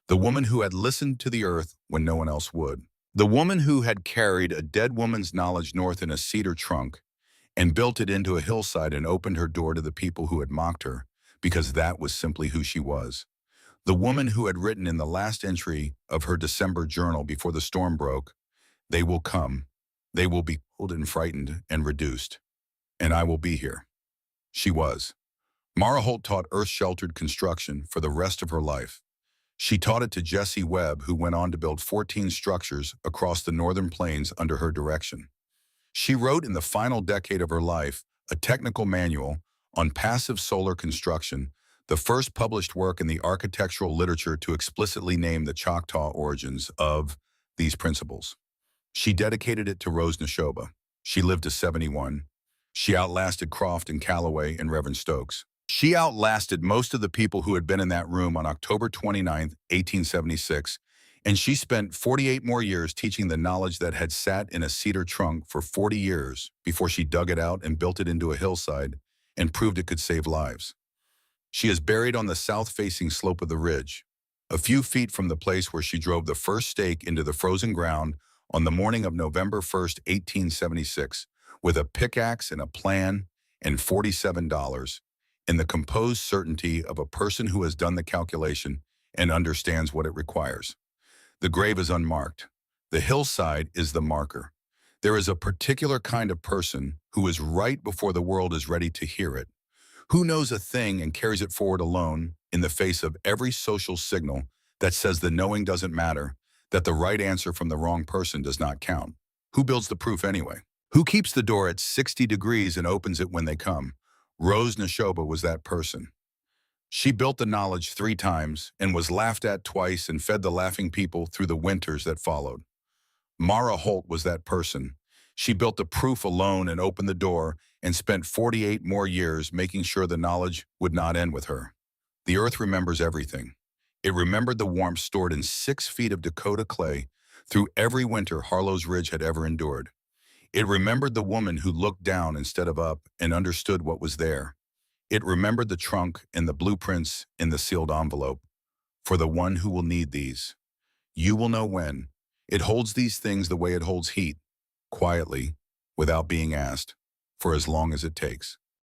the woman who had listened to the earth when no one else would. The woman who had carried a dead woman's knowledge north in a cedar trunk and built it into a hillside and opened her door to the people who had mocked her, because that was simply who she was. The woman who had written in the last entry of her December journal before the storm broke, they will come, they will be cold and frightened and reduced, and I will be here. She was. Mara Holt taught earth-sheltered construction for the rest of her life. She taught it to Jesse Webb, who went on to build 14 structures across the northern plains under her direction. She wrote in the final decade of her life a technical manual on passive solar construction, the first published work in the architectural literature to explicitly name the Choctaw origins of these principles. She dedicated it to Rose Neshoba. She lived to 71. She outlasted Croft and Calloway and Reverend Stokes. She outlasted most of the people who had been in that room on October 29, 1876, and she spent 48 more years teaching the knowledge that had sat in a cedar trunk for 40 years before she dug it out and built it into a hillside and proved it could save lives. She is buried on the south-facing slope of the ridge, a few feet from the place where she drove the first stake into the frozen ground on the morning of November 1st, 1876, with a pickaxe and a plan and $47, in the composed certainty of a person who has done the calculation and understands what it requires. The grave is unmarked. The hillside is the marker. There is a particular kind of person who is right before the world is ready to hear it, who knows a thing and carries it forward alone in the face of every social signal that says the knowing doesn't matter, that the right answer from the wrong person does not count. Who builds the proof anyway? Who keeps the door at 60 degrees and opens it when they come? Rose Neshoba was that person. She built the knowledge 3 times and was laughed at twice and fed the laughing people through the winters that followed. Mara Holt was that person. She built the proof alone and opened the door and spent 48 more years making sure the knowledge would not end with her. The earth remembers everything. It remembered the warmth stored in 6 feet of Dakota clay through every winter Harlow's Ridge had ever endured. It remembered the woman who looked down instead of up and understood what was there. It remembered the trunk and the blueprints in the sealed envelope. For the one who will need these, you will know when. It holds these things the way it holds heat, quietly, without being asked, for as long as it takes.